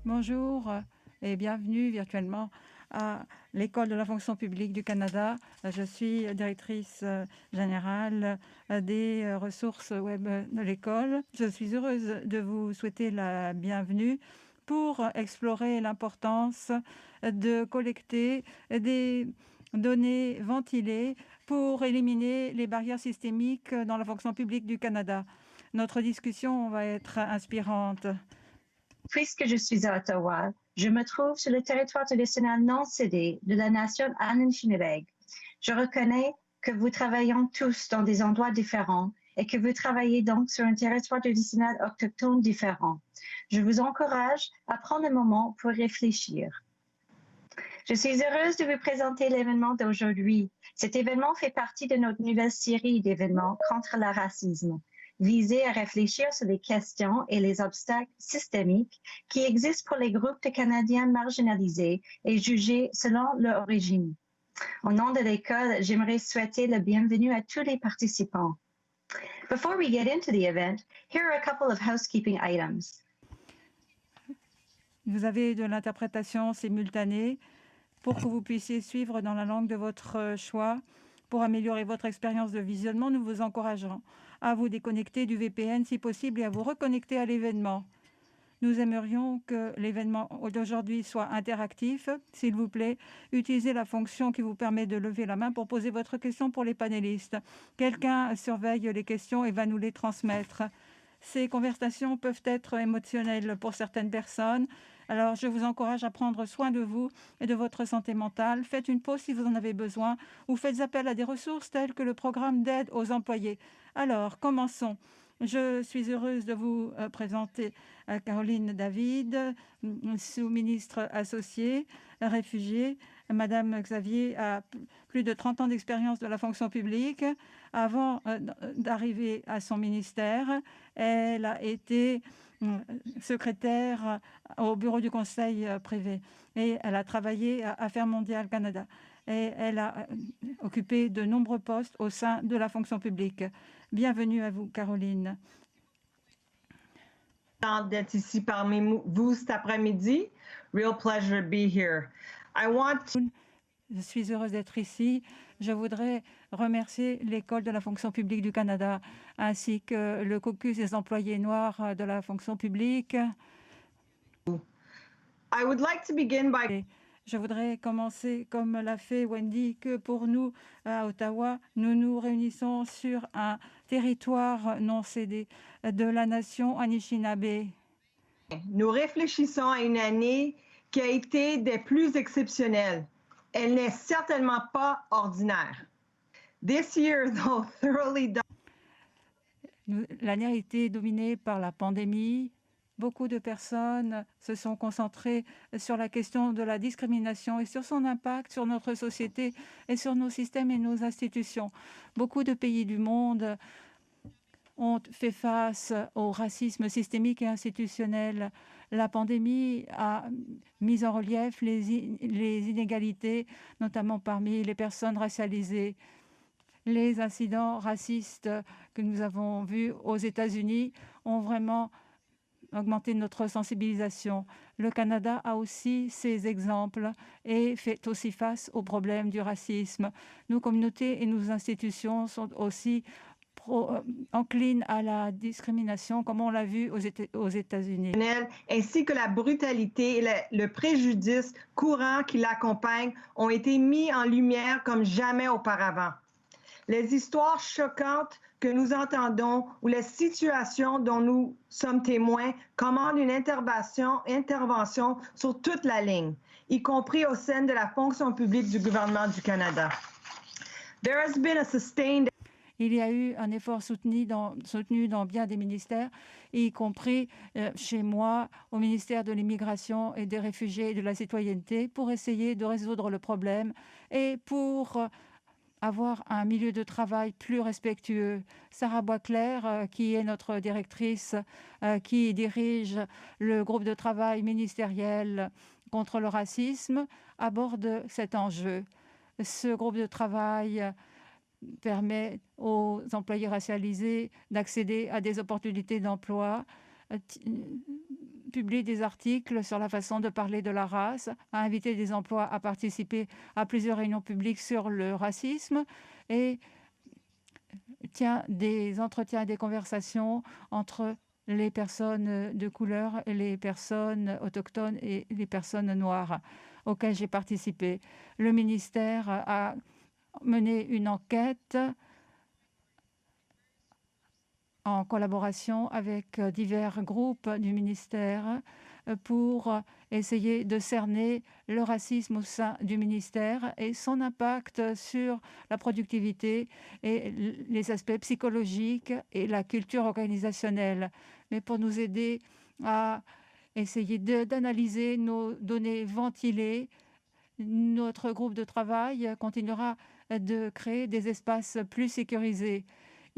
Bonjour et bienvenue virtuellement à l'École de la fonction publique du Canada. Je suis directrice générale des ressources web de l'école. Je suis heureuse de vous souhaiter la bienvenue pour explorer l'importance de collecter des données ventilées pour éliminer les barrières systémiques dans la fonction publique du Canada. Notre discussion va être inspirante. Puisque je suis à Ottawa, je me trouve sur le territoire traditionnel non cédé de la nation Anishinaabe. Je reconnais que vous travaillez tous dans des endroits différents et que vous travaillez donc sur un territoire traditionnel autochtone différent. Je vous encourage à prendre un moment pour réfléchir. Je suis heureuse de vous présenter l'événement d'aujourd'hui. Cet événement fait partie de notre nouvelle série d'événements contre le racisme, visée à réfléchir sur les questions et les obstacles systémiques qui existent pour les groupes de Canadiens marginalisés et jugés selon leur origine. Au nom de l'école, j'aimerais souhaiter la bienvenue à tous les participants. Before we get into the event, here are a couple of housekeeping items. Vous avez de l'interprétation simultanée pour que vous puissiez suivre dans la langue de votre choix. Pour améliorer votre expérience de visionnement, nous vous encourageons à vous déconnecter du VPN si possible et à vous reconnecter à l'événement. Nous aimerions que l'événement d'aujourd'hui soit interactif. S'il vous plaît, utilisez la fonction qui vous permet de lever la main pour poser votre question pour les panélistes. Quelqu'un surveille les questions et va nous les transmettre. Ces conversations peuvent être émotionnelles pour certaines personnes. Alors, je vous encourage à prendre soin de vous et de votre santé mentale. Faites une pause si vous en avez besoin ou faites appel à des ressources telles que le programme d'aide aux employés. Alors, commençons. Je suis heureuse de vous présenter Caroline David, sous-ministre associée, réfugiée. Madame Xavier a plus de 30 ans d'expérience de la fonction publique. Avant d'arriver à son ministère, elle a été secrétaire au bureau du conseil privé et elle a travaillé à Affaires mondiales Canada. Et elle a occupé de nombreux postes au sein de la fonction publique. Bienvenue à vous, Caroline. D'être ici parmi vous cet après-midi. Real pleasure to be here. Je suis heureuse d'être ici. Je voudrais remercier l'École de la fonction publique du Canada ainsi que le caucus des employés noirs de la fonction publique. I would like to begin by... Je voudrais commencer comme l'a fait Wendy, que pour nous, à Ottawa, nous nous réunissons sur un territoire non cédé de la nation Anishinaabe. Nous réfléchissons à une année qui a été des plus exceptionnelles. Elle n'est certainement pas ordinaire. This year, though thoroughly... L'année a été dominée par la pandémie. Beaucoup de personnes se sont concentrées sur la question de la discrimination et sur son impact sur notre société et sur nos systèmes et nos institutions. Beaucoup de pays du monde ont fait face au racisme systémique et institutionnel. La pandémie a mis en relief les inégalités, notamment parmi les personnes racialisées. Les incidents racistes que nous avons vus aux États-Unis ont vraiment augmenter notre sensibilisation. Le Canada a aussi ses exemples et fait aussi face au problème du racisme. Nos communautés et nos institutions sont aussi enclines à la discrimination, comme on l'a vu aux États-Unis. Ainsi que la brutalité et le préjudice courant qui l'accompagne ont été mis en lumière comme jamais auparavant. Les histoires choquantes que nous entendons ou les situations dont nous sommes témoins commandent une intervention sur toute la ligne, y compris au sein de la fonction publique du gouvernement du Canada. There has been a sustained... Il y a eu un effort soutenu dans bien des ministères, y compris chez moi, au ministère de l'Immigration et des Réfugiés et de la Citoyenneté, pour essayer de résoudre le problème et pour avoir un milieu de travail plus respectueux. Sarah Boisclair, qui est notre directrice, qui dirige le groupe de travail ministériel contre le racisme, aborde cet enjeu. Ce groupe de travail permet aux employés racialisés d'accéder à des opportunités d'emploi publie des articles sur la façon de parler de la race, a invité des emplois à participer à plusieurs réunions publiques sur le racisme et tient des entretiens et des conversations entre les personnes de couleur, les personnes autochtones et les personnes noires auxquelles j'ai participé. Le ministère a mené une enquête en collaboration avec divers groupes du ministère pour essayer de cerner le racisme au sein du ministère et son impact sur la productivité et les aspects psychologiques et la culture organisationnelle. Mais pour nous aider à essayer d'analyser nos données ventilées, notre groupe de travail continuera de créer des espaces plus sécurisés.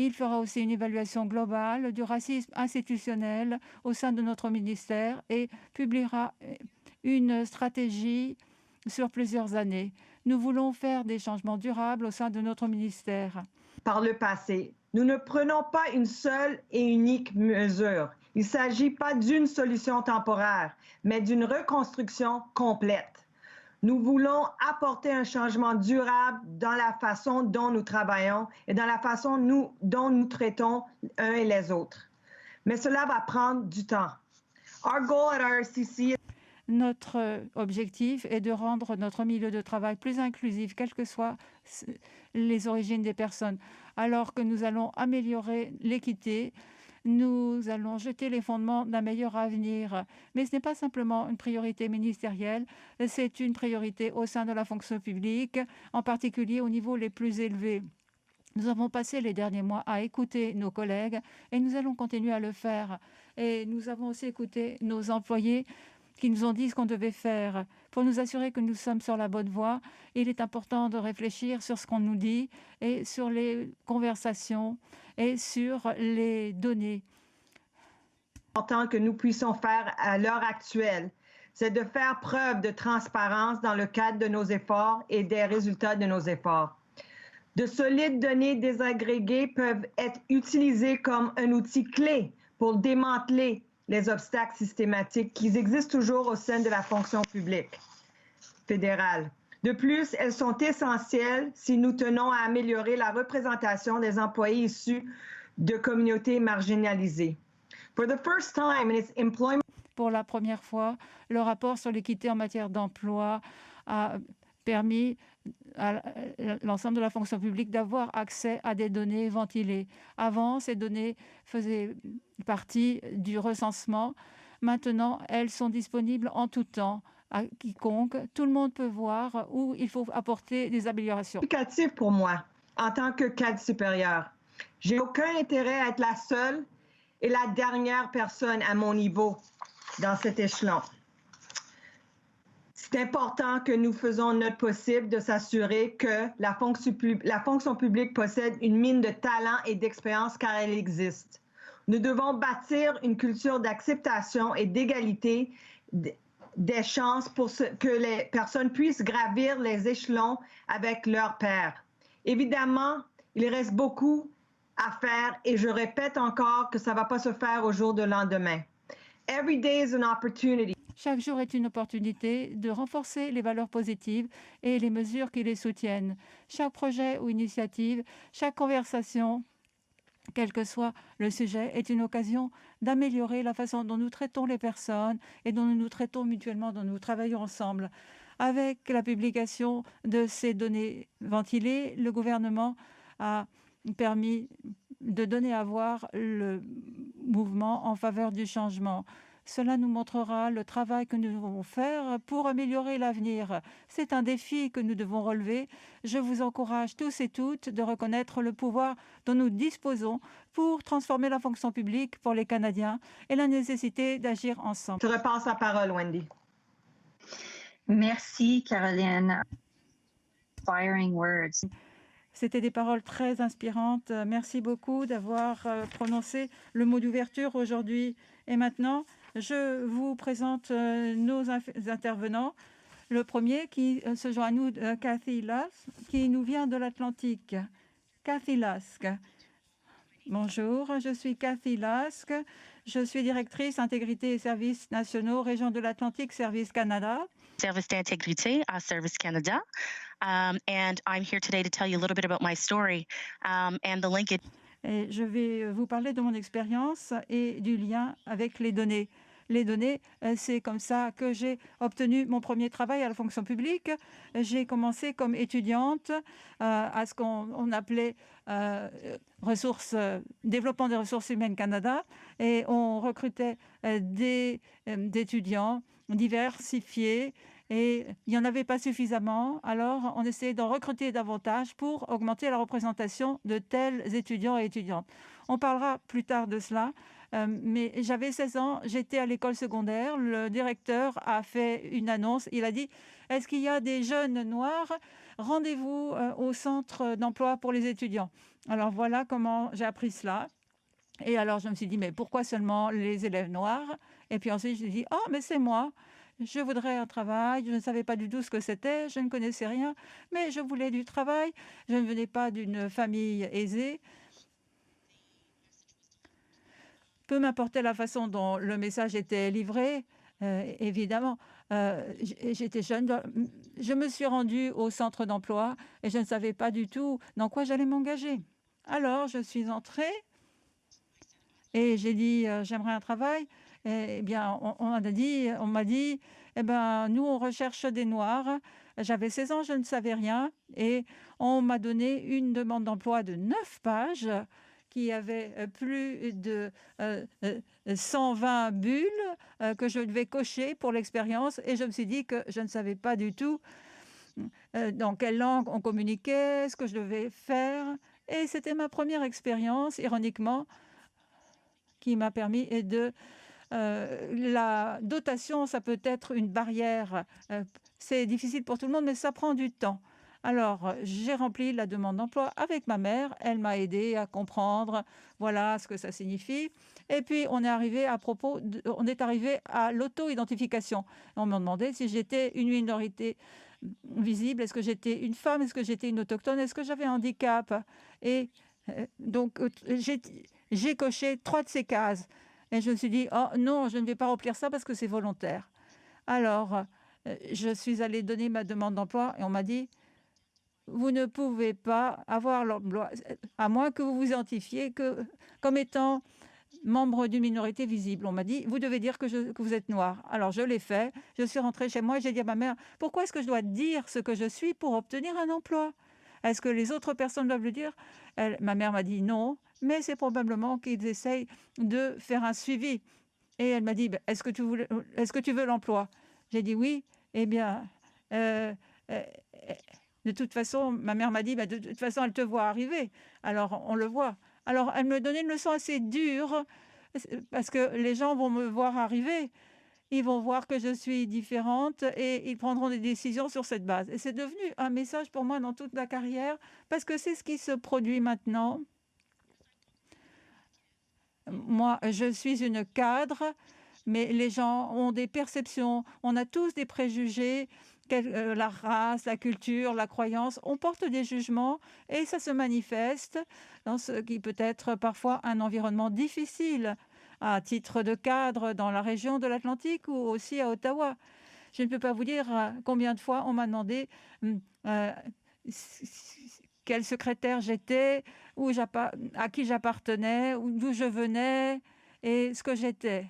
Il fera aussi une évaluation globale du racisme institutionnel au sein de notre ministère et publiera une stratégie sur plusieurs années. Nous voulons faire des changements durables au sein de notre ministère. Par le passé, nous ne prenons pas une seule et unique mesure. Il ne s'agit pas d'une solution temporaire, mais d'une reconstruction complète. Nous voulons apporter un changement durable dans la façon dont nous travaillons et dans la façon dont nous traitons uns et les autres. Mais cela va prendre du temps. Our goal at RCC. Notre objectif est de rendre notre milieu de travail plus inclusif, quelles que soient les origines des personnes. Alors que nous allons améliorer l'équité, nous allons jeter les fondements d'un meilleur avenir. Mais ce n'est pas simplement une priorité ministérielle, c'est une priorité au sein de la fonction publique, en particulier au niveau les plus élevés. Nous avons passé les derniers mois à écouter nos collègues et nous allons continuer à le faire. Et nous avons aussi écouté nos employés qui nous ont dit ce qu'on devait faire. Pour nous assurer que nous sommes sur la bonne voie, il est important de réfléchir sur ce qu'on nous dit et sur les conversations et sur les données. Important que nous puissions faire à l'heure actuelle, c'est de faire preuve de transparence dans le cadre de nos efforts et des résultats de nos efforts. De solides données désagrégées peuvent être utilisées comme un outil clé pour démanteler les obstacles systématiques qui existent toujours au sein de la fonction publique fédérale. De plus, elles sont essentielles si nous tenons à améliorer la représentation des employés issus de communautés marginalisées. For the first time in its employment... Pour la première fois, le rapport sur l'équité en matière d'emploi a permis à l'ensemble de la fonction publique d'avoir accès à des données ventilées. Avant, ces données faisaient partie du recensement. Maintenant, elles sont disponibles en tout temps à quiconque. Tout le monde peut voir où il faut apporter des améliorations. Significatif pour moi, en tant que cadre supérieur. J'ai aucun intérêt à être la seule et la dernière personne à mon niveau dans cet échelon. C'est important que nous faisons notre possible de s'assurer que la fonction publique possède une mine de talent et d'expérience car elle existe. Nous devons bâtir une culture d'acceptation et d'égalité des chances pour que les personnes puissent gravir les échelons avec leurs pairs. Évidemment, il reste beaucoup à faire et je répète encore que ça ne va pas se faire au jour de lendemain. Every day is an opportunity. Chaque jour est une opportunité de renforcer les valeurs positives et les mesures qui les soutiennent. Chaque projet ou initiative, chaque conversation, quel que soit le sujet, est une occasion d'améliorer la façon dont nous traitons les personnes et dont nous nous traitons mutuellement, dont nous travaillons ensemble. Avec la publication de ces données ventilées, le gouvernement a permis de donner à voir le mouvement en faveur du changement. Cela nous montrera le travail que nous devons faire pour améliorer l'avenir. C'est un défi que nous devons relever. Je vous encourage tous et toutes de reconnaître le pouvoir dont nous disposons pour transformer la fonction publique pour les Canadiens et la nécessité d'agir ensemble. Je repasse la parole, Wendy. Merci, Caroline. Inspiring words. C'était des paroles très inspirantes. Merci beaucoup d'avoir prononcé le mot d'ouverture aujourd'hui. Et maintenant, je vous présente nos intervenants. Le premier qui se joint à nous, Cathy Lusk, qui nous vient de l'Atlantique. Cathy Lusk, Bonjour, je suis Cathy Lask. Je suis directrice intégrité et services nationaux, région de l'Atlantique, Service Canada. Service d'intégrité à Service Canada. And I'm here today to tell you a little bit about my story and the linkage. Et je vais vous parler de mon expérience et du lien avec les données. Les données, c'est comme ça que j'ai obtenu mon premier travail à la fonction publique. J'ai commencé comme étudiante à ce qu'on appelait développement des ressources humaines Canada, et on recrutait des étudiants diversifiés. Et il n'y en avait pas suffisamment, alors on essayait d'en recruter davantage pour augmenter la représentation de tels étudiants et étudiantes. On parlera plus tard de cela, mais j'avais 16 ans, j'étais à l'école secondaire, le directeur a fait une annonce, il a dit « Est-ce qu'il y a des jeunes noirs ? Rendez-vous au centre d'emploi pour les étudiants ». Alors voilà comment j'ai appris cela. Et alors je me suis dit « Mais pourquoi seulement les élèves noirs ?» Et puis ensuite je me suis dit « Oh, mais c'est moi !» Je voudrais un travail, je ne savais pas du tout ce que c'était, je ne connaissais rien, mais je voulais du travail, je ne venais pas d'une famille aisée. Peu m'importait la façon dont le message était livré, évidemment. J'étais jeune, je me suis rendue au centre d'emploi et je ne savais pas du tout dans quoi j'allais m'engager. Alors, je suis entrée et j'ai dit j'aimerais un travail. Eh bien, on m'a dit, eh ben, nous, on recherche des Noirs. J'avais 16 ans, je ne savais rien. Et on m'a donné une demande d'emploi de 9 pages qui avait plus de 120 bulles que je devais cocher pour l'expérience. Et je me suis dit que je ne savais pas du tout dans quelle langue on communiquait, ce que je devais faire. Et c'était ma première expérience, ironiquement, qui m'a permis de... la dotation, ça peut être une barrière. C'est difficile pour tout le monde, mais ça prend du temps. Alors, j'ai rempli la demande d'emploi avec ma mère. Elle m'a aidé à comprendre, voilà ce que ça signifie. Et puis, on est arrivé à l'auto-identification. On m'a demandé si j'étais une minorité visible, est-ce que j'étais une femme, est-ce que j'étais une autochtone, est-ce que j'avais un handicap. Et donc, j'ai coché 3 de ces cases. Et je me suis dit, oh non, je ne vais pas remplir ça parce que c'est volontaire. Alors, je suis allée donner ma demande d'emploi et on m'a dit, vous ne pouvez pas avoir l'emploi, à moins que vous vous identifiez comme étant membre d'une minorité visible. On m'a dit, vous devez dire que vous êtes noir. Alors, je l'ai fait. Je suis rentrée chez moi et j'ai dit à ma mère, pourquoi est-ce que je dois dire ce que je suis pour obtenir un emploi ? Est-ce que les autres personnes doivent le dire ? Ma mère m'a dit non, mais c'est probablement qu'ils essayent de faire un suivi. Et elle m'a dit, est-ce que tu veux l'emploi ? J'ai dit oui. Eh bien, de toute façon, ma mère m'a dit, de toute façon, elle te voit arriver. Alors, on le voit. Alors, elle me donnait une leçon assez dure, parce que les gens vont me voir arriver. Ils vont voir que je suis différente et ils prendront des décisions sur cette base. Et c'est devenu un message pour moi dans toute la carrière, parce que c'est ce qui se produit maintenant. Moi, je suis une cadre, mais les gens ont des perceptions. On a tous des préjugés, la race, la culture, la croyance. On porte des jugements et ça se manifeste dans ce qui peut être parfois un environnement difficile, à titre de cadre dans la région de l'Atlantique ou aussi à Ottawa. Je ne peux pas vous dire combien de fois on m'a demandé quel secrétaire j'étais, à qui j'appartenais, d'où je venais et ce que j'étais.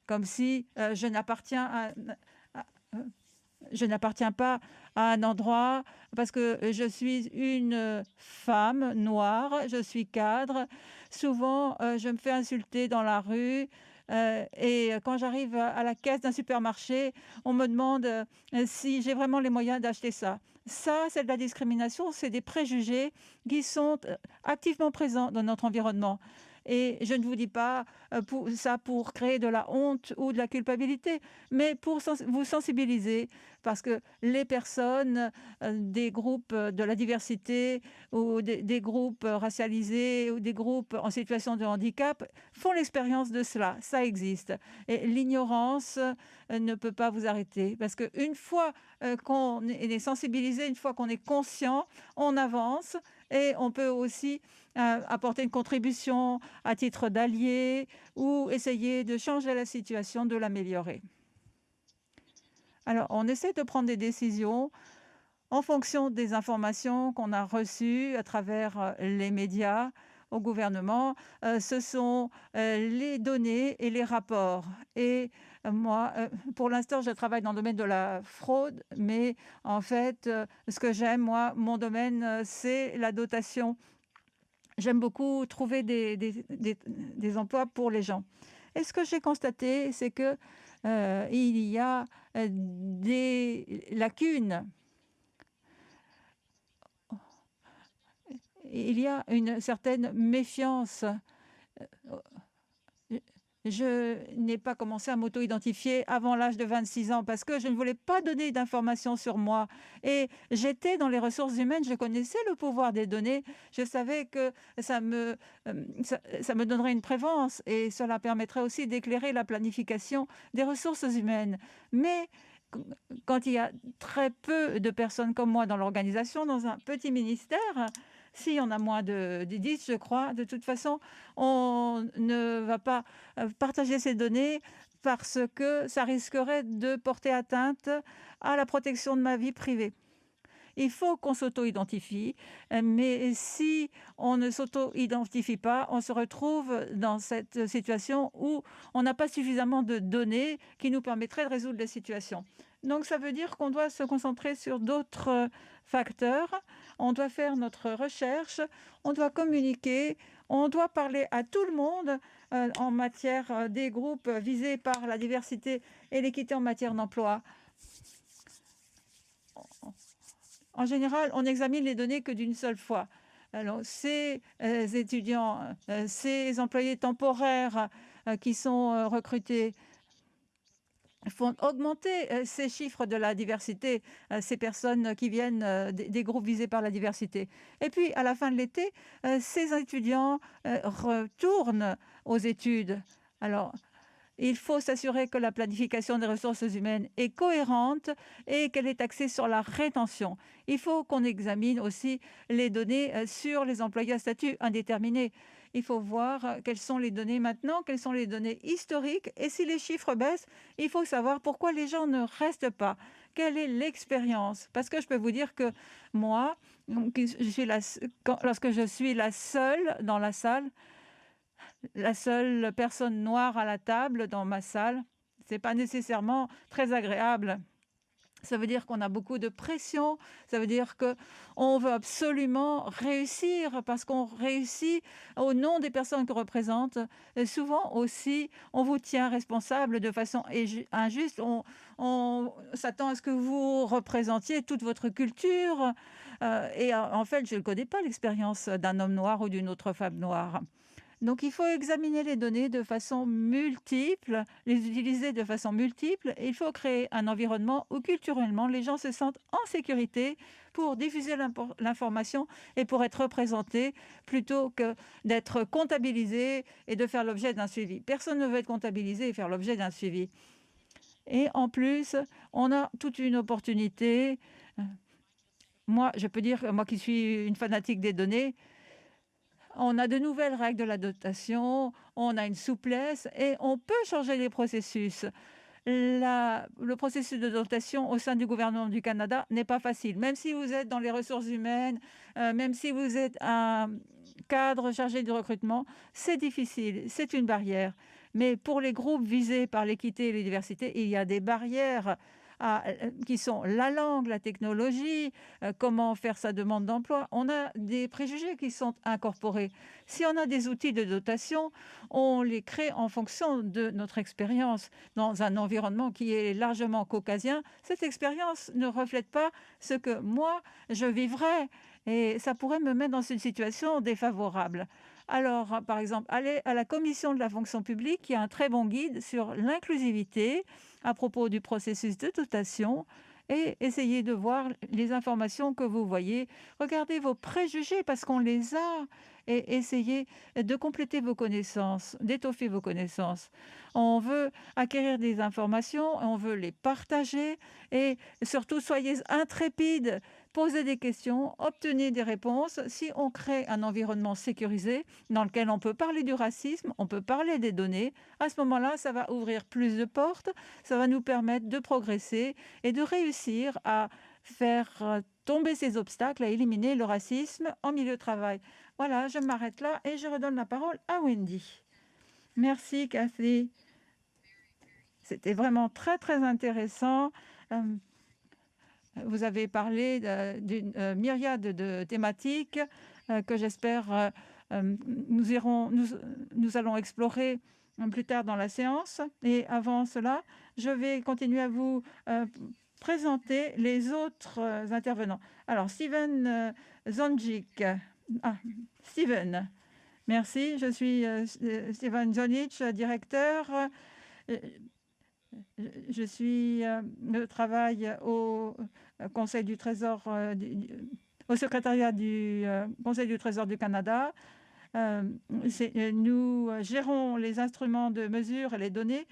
Comme si je n'appartiens pas à un endroit parce que je suis une femme noire, je suis cadre. Souvent, je me fais insulter dans la rue et quand j'arrive à la caisse d'un supermarché, on me demande si j'ai vraiment les moyens d'acheter ça. Ça, c'est de la discrimination, c'est des préjugés qui sont activement présents dans notre environnement. Et je ne vous dis pas pour créer de la honte ou de la culpabilité, mais pour vous sensibiliser, parce que les personnes des groupes de la diversité ou des groupes racialisés ou des groupes en situation de handicap font l'expérience de cela. Ça existe. Et l'ignorance ne peut pas vous arrêter, parce qu'une fois qu'on est sensibilisé, une fois qu'on est conscient, on avance et on peut aussi apporter une contribution à titre d'allié ou essayer de changer la situation, de l'améliorer. Alors, on essaie de prendre des décisions en fonction des informations qu'on a reçues à travers les médias au gouvernement. Ce sont les données et les rapports. Et moi, pour l'instant, je travaille dans le domaine de la fraude, mais en fait, ce que j'aime, moi, mon domaine, c'est la dotation. J'aime beaucoup trouver des emplois pour les gens. Et ce que j'ai constaté, c'est que il y a des lacunes. Il y a une certaine méfiance. Je n'ai pas commencé à m'auto-identifier avant l'âge de 26 ans parce que je ne voulais pas donner d'informations sur moi. Et j'étais dans les ressources humaines, je connaissais le pouvoir des données, je savais que ça me donnerait une prévence et cela permettrait aussi d'éclairer la planification des ressources humaines. Mais quand il y a très peu de personnes comme moi dans l'organisation, dans un petit ministère, si on a moins de 10, je crois, de toute façon, on ne va pas partager ces données parce que ça risquerait de porter atteinte à la protection de ma vie privée. Il faut qu'on s'auto-identifie, mais si on ne s'auto-identifie pas, on se retrouve dans cette situation où on n'a pas suffisamment de données qui nous permettraient de résoudre la situation. Donc, ça veut dire qu'on doit se concentrer sur d'autres facteurs. On doit faire notre recherche, on doit communiquer, on doit parler à tout le monde en matière des groupes visés par la diversité et l'équité en matière d'emploi. En général, on examine les données que d'une seule fois. Alors, ces étudiants, ces employés temporaires qui sont recrutés font augmenter ces chiffres de la diversité, ces personnes qui viennent des groupes visés par la diversité. Et puis, à la fin de l'été, ces étudiants retournent aux études. Alors, il faut s'assurer que la planification des ressources humaines est cohérente et qu'elle est axée sur la rétention. Il faut qu'on examine aussi les données sur les employés à statut indéterminé. Il faut voir quelles sont les données maintenant, quelles sont les données historiques. Et si les chiffres baissent, il faut savoir pourquoi les gens ne restent pas. Quelle est l'expérience? Parce que je peux vous dire que moi, lorsque je suis la seule dans la salle, la seule personne noire à la table dans ma salle, ce n'est pas nécessairement très agréable. Ça veut dire qu'on a beaucoup de pression, ça veut dire qu'on veut absolument réussir parce qu'on réussit au nom des personnes qu'on représente. Et souvent aussi, on vous tient responsable de façon injuste. On s'attend à ce que vous représentiez toute votre culture. Et en fait, je ne connais pas l'expérience d'un homme noir ou d'une autre femme noire. Donc, il faut examiner les données de façon multiple, les utiliser de façon multiple. Et il faut créer un environnement où, culturellement, les gens se sentent en sécurité pour diffuser l'information et pour être représentés plutôt que d'être comptabilisés et de faire l'objet d'un suivi. Personne ne veut être comptabilisé et faire l'objet d'un suivi. Et en plus, on a toute une opportunité. Moi, je peux dire, moi qui suis une fanatique des données, on a de nouvelles règles de la dotation, on a une souplesse et on peut changer les processus. Le processus de dotation au sein du gouvernement du Canada n'est pas facile. Même si vous êtes dans les ressources humaines, même si vous êtes un cadre chargé du recrutement, c'est difficile, c'est une barrière. Mais pour les groupes visés par l'équité et la diversité, il y a des barrières qui sont la langue, la technologie, comment faire sa demande d'emploi. On a des préjugés qui sont incorporés. Si on a des outils de dotation, on les crée en fonction de notre expérience. Dans un environnement qui est largement caucasien, cette expérience ne reflète pas ce que moi, je vivrais. Et ça pourrait me mettre dans une situation défavorable. Alors, par exemple, aller à la commission de la fonction publique, qui a un très bon guide sur l'inclusivité à propos du processus de dotation, et essayez de voir les informations que vous voyez. Regardez vos préjugés parce qu'on les a et essayez de compléter vos connaissances, d'étoffer vos connaissances. On veut acquérir des informations, on veut les partager et surtout soyez intrépides. poser des questions, obtenir des réponses. Si on crée un environnement sécurisé dans lequel on peut parler du racisme, on peut parler des données, à ce moment-là, ça va ouvrir plus de portes, ça va nous permettre de progresser et de réussir à faire tomber ces obstacles, à éliminer le racisme en milieu de travail. Voilà, je m'arrête là et je redonne la parole à Wendy. Merci, Cathy. C'était vraiment très, très intéressant. Vous avez parlé d'une myriade de thématiques que j'espère nous allons explorer plus tard dans la séance. Et avant cela, je vais continuer à vous présenter les autres intervenants. Alors, Steven Zonjic. Steven, merci. Je suis Steven Zonjic, directeur. Je travaille au Conseil du Trésor, au secrétariat du Conseil du Trésor du Canada. Nous gérons les instruments de mesure et les données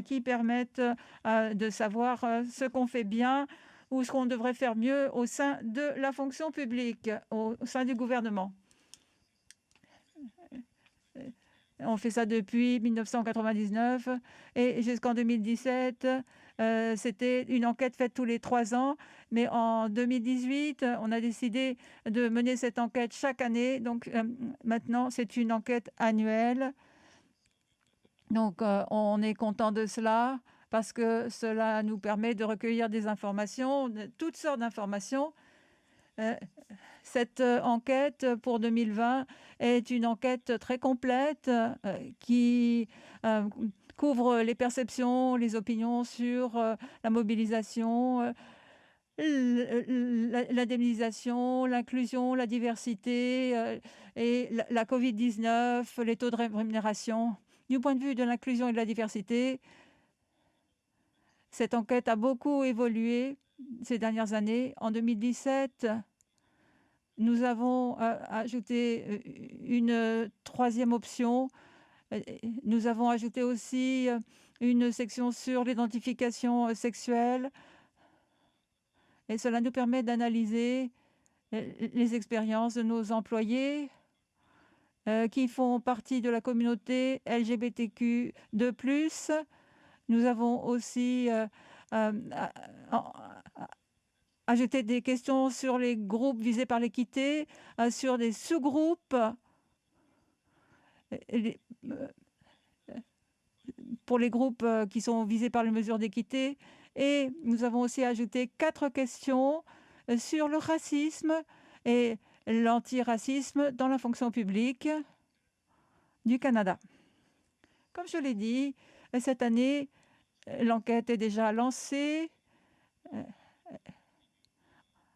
qui permettent de savoir ce qu'on fait bien ou ce qu'on devrait faire mieux au sein de la fonction publique, au sein du gouvernement. On fait ça depuis 1999 et jusqu'en 2017, c'était une enquête faite tous les 3 ans. Mais en 2018, on a décidé de mener cette enquête chaque année. Donc maintenant, c'est une enquête annuelle. Donc on est content de cela parce que cela nous permet de recueillir des informations, toutes sortes d'informations. Cette enquête pour 2020 est une enquête très complète qui couvre les perceptions, les opinions sur la mobilisation, l'indemnisation, l'inclusion, la diversité et la COVID-19, les taux de rémunération. Du point de vue de l'inclusion et de la diversité, cette enquête a beaucoup évolué ces dernières années. En 2017, nous avons ajouté une 3e option. Nous avons ajouté aussi une section sur l'identification sexuelle. Et cela nous permet d'analyser les expériences de nos employés qui font partie de la communauté LGBTQ2+. Nous avons aussi ajouter des questions sur les groupes visés par l'équité, sur des sous-groupes pour les groupes qui sont visés par les mesures d'équité. Et nous avons aussi ajouté 4 questions sur le racisme et l'antiracisme dans la fonction publique du Canada. Comme je l'ai dit, cette année, l'enquête est déjà lancée.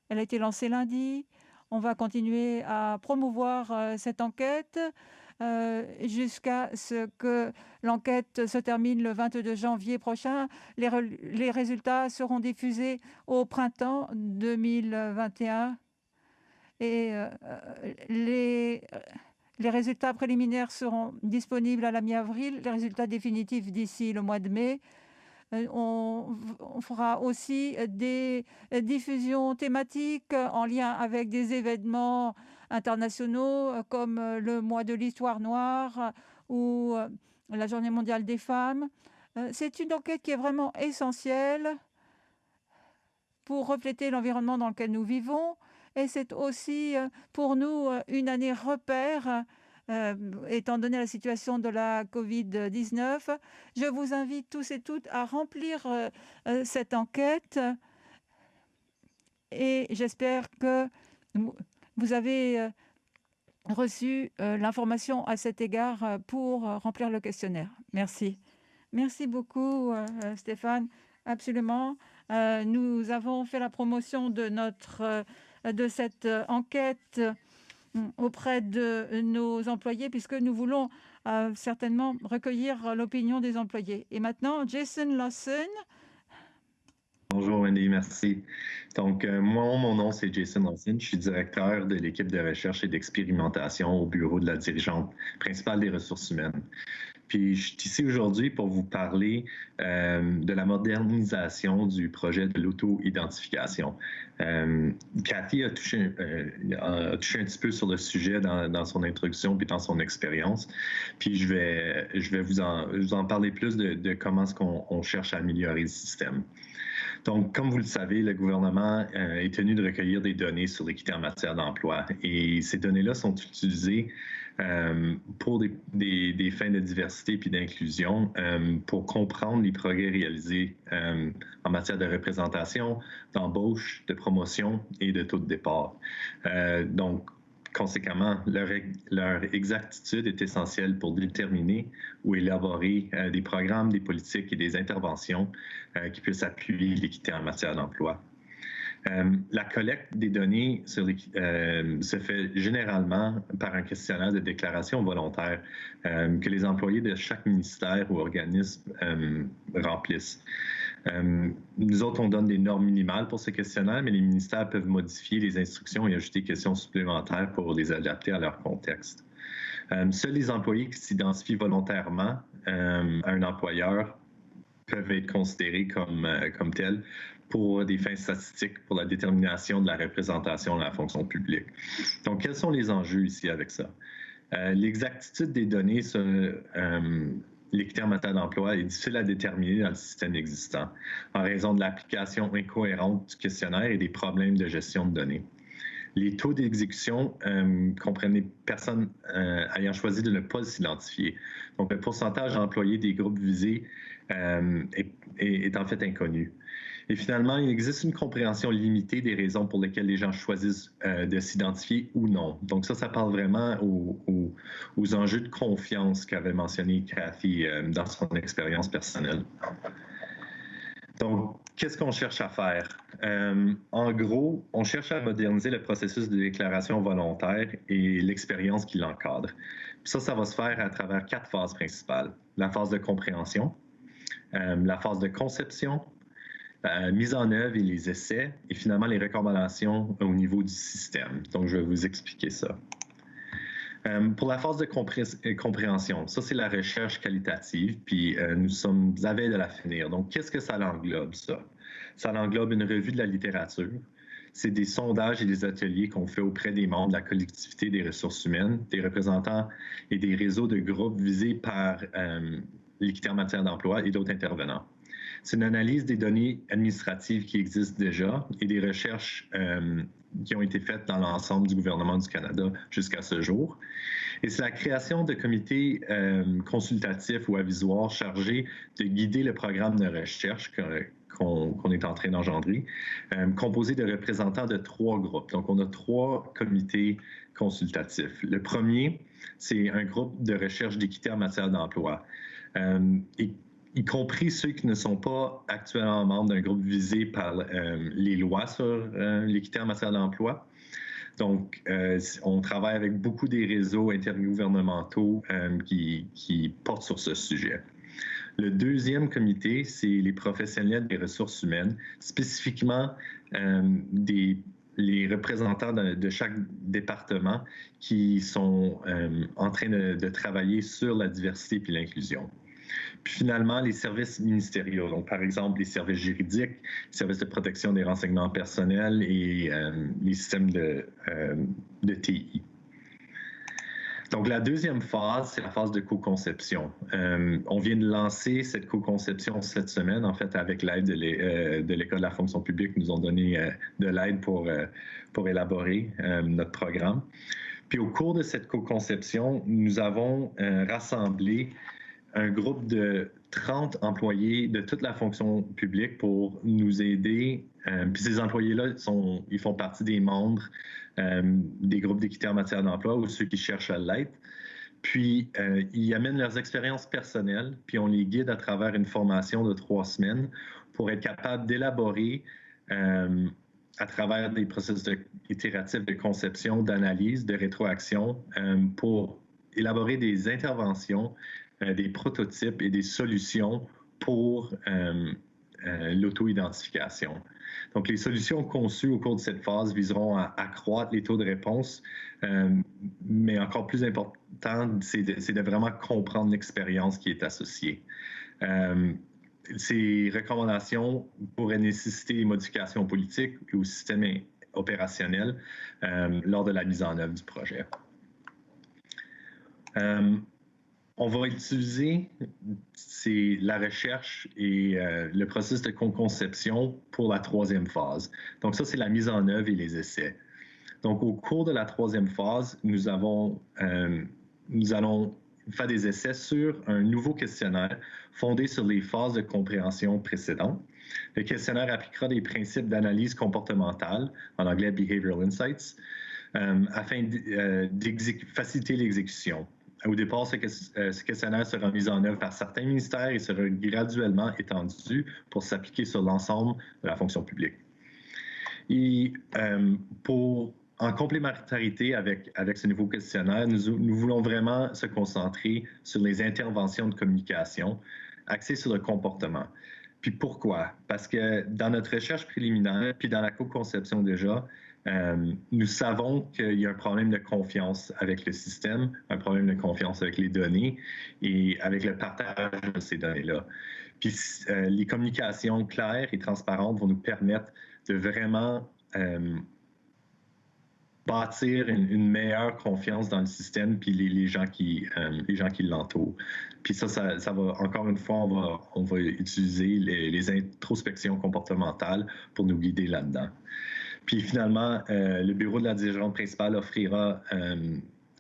Elle a été lancée lundi. On va continuer à promouvoir cette enquête jusqu'à ce que l'enquête se termine le 22 janvier prochain. Les résultats seront diffusés au printemps 2021 et les résultats préliminaires seront disponibles à la mi-avril, les résultats définitifs d'ici le mois de mai. On fera aussi des diffusions thématiques en lien avec des événements internationaux comme le mois de l'histoire noire ou la Journée mondiale des femmes. C'est une enquête qui est vraiment essentielle pour refléter l'environnement dans lequel nous vivons et c'est aussi pour nous une année repère. Étant donné la situation de la COVID-19, je vous invite tous et toutes à remplir cette enquête et j'espère que vous avez reçu l'information à cet égard pour remplir le questionnaire. Merci. Merci beaucoup, Stéphane. Absolument. Nous avons fait la promotion de cette enquête auprès de nos employés, puisque nous voulons certainement recueillir l'opinion des employés. Et maintenant, Jason Lawson. Bonjour Wendy, merci. Donc, moi, mon nom, c'est Jason Lawson. Je suis directeur de l'équipe de recherche et d'expérimentation au bureau de la dirigeante principale des ressources humaines. Puis je suis ici aujourd'hui pour vous parler de la modernisation du projet de l'auto-identification. Cathy a touché un petit peu sur le sujet dans son introduction puis dans son expérience. Puis je vais vous en parler plus de comment est-ce qu'on cherche à améliorer le système. Donc, comme vous le savez, le gouvernement est tenu de recueillir des données sur l'équité en matière d'emploi et ces données-là sont utilisées pour des fins de diversité puis d'inclusion pour comprendre les progrès réalisés en matière de représentation, d'embauche, de promotion et de taux de départ. Donc, conséquemment, leur exactitude est essentielle pour déterminer ou élaborer des programmes, des politiques et des interventions qui puissent appuyer l'équité en matière d'emploi. La collecte des données se fait généralement par un questionnaire de déclaration volontaire que les employés de chaque ministère ou organisme remplissent. Nous autres, on donne des normes minimales pour ce questionnaire, mais les ministères peuvent modifier les instructions et ajouter des questions supplémentaires pour les adapter à leur contexte. Seuls les employés qui s'identifient volontairement à un employeur peuvent être considérés comme tels pour des fins statistiques pour la détermination de la représentation dans la fonction publique. Donc, quels sont les enjeux ici avec ça? L'exactitude des données sur l'équité en matière d'emploi est difficile à déterminer dans le système existant en raison de l'application incohérente du questionnaire et des problèmes de gestion de données. Les taux d'exécution comprennent les personnes ayant choisi de ne pas s'identifier. Donc, le pourcentage d'employés des groupes visés est en fait inconnu. Et finalement, il existe une compréhension limitée des raisons pour lesquelles les gens choisissent de s'identifier ou non. Donc ça parle vraiment aux enjeux de confiance qu'avait mentionné Cathy dans son expérience personnelle. Donc, qu'est-ce qu'on cherche à faire? En gros, on cherche à moderniser le processus de déclaration volontaire et l'expérience qui l'encadre. Ça va se faire à travers 4 phases principales. La phase de compréhension, la phase de conception, mise en œuvre et les essais, et finalement les recommandations au niveau du système. Donc, je vais vous expliquer ça. Pour la phase de compréhension, ça, c'est la recherche qualitative, puis nous sommes à veille de la finir. Donc, qu'est-ce que ça l'englobe, ça? Ça l'englobe une revue de la littérature. C'est des sondages et des ateliers qu'on fait auprès des membres de la collectivité des ressources humaines, des représentants et des réseaux de groupes visés par l'équité en matière d'emploi et d'autres intervenants. C'est une analyse des données administratives qui existent déjà et des recherches qui ont été faites dans l'ensemble du gouvernement du Canada jusqu'à ce jour. Et c'est la création de comités consultatifs ou avisoires chargés de guider le programme de recherche qu'on est en train d'engendrer, composé de représentants de 3 groupes. Donc, on a 3 comités consultatifs. Le premier, c'est un groupe de recherche d'équité en matière d'emploi. Y compris ceux qui ne sont pas actuellement membres d'un groupe visé par les lois sur l'équité en matière d'emploi. Donc, on travaille avec beaucoup des réseaux intergouvernementaux qui portent sur ce sujet. Le deuxième comité, c'est les professionnels des ressources humaines, spécifiquement les représentants de chaque département qui sont en train de travailler sur la diversité et l'inclusion. Puis finalement, les services ministériels, donc par exemple les services juridiques, les services de protection des renseignements personnels et les systèmes de TI. Donc la deuxième phase, c'est la phase de co-conception. On vient de lancer cette co-conception cette semaine, en fait, avec l'aide de l'École de la fonction publique. Ils nous ont donné de l'aide pour élaborer notre programme. Puis au cours de cette co-conception, nous avons rassemblé un groupe de 30 employés de toute la fonction publique pour nous aider. Puis ces employés-là, ils font partie des membres des groupes d'équité en matière d'emploi ou ceux qui cherchent à l'être. Puis, ils amènent leurs expériences personnelles, puis on les guide à travers une formation de 3 semaines pour être capable d'élaborer à travers des processus itératifs de conception, d'analyse, de rétroaction, pour élaborer des interventions, des prototypes et des solutions pour l'auto-identification. Donc, les solutions conçues au cours de cette phase viseront à accroître les taux de réponse, mais encore plus important, c'est de vraiment comprendre l'expérience qui est associée. Ces recommandations pourraient nécessiter des modifications politiques et au système opérationnel lors de la mise en œuvre du projet. On va utiliser la recherche et le processus de conception pour la troisième phase. Donc ça, c'est la mise en œuvre et les essais. Donc au cours de la troisième phase, nous allons faire des essais sur un nouveau questionnaire fondé sur les phases de compréhension précédentes. Le questionnaire appliquera des principes d'analyse comportementale, en anglais Behavioral Insights, afin de faciliter l'exécution. Au départ, ce questionnaire sera mis en œuvre par certains ministères et sera graduellement étendu pour s'appliquer sur l'ensemble de la fonction publique. Et en complémentarité avec ce nouveau questionnaire, nous voulons vraiment se concentrer sur les interventions de communication axées sur le comportement. Puis pourquoi? Parce que dans notre recherche préliminaire, puis dans la co-conception déjà, nous savons qu'il y a un problème de confiance avec le système, un problème de confiance avec les données et avec le partage de ces données-là. Puis les communications claires et transparentes vont nous permettre de vraiment bâtir une meilleure confiance dans le système puis les gens qui l'entourent. Puis ça va, encore une fois, on va utiliser les introspections comportementales pour nous guider là-dedans. Puis finalement, le bureau de la dirigeante principale offrira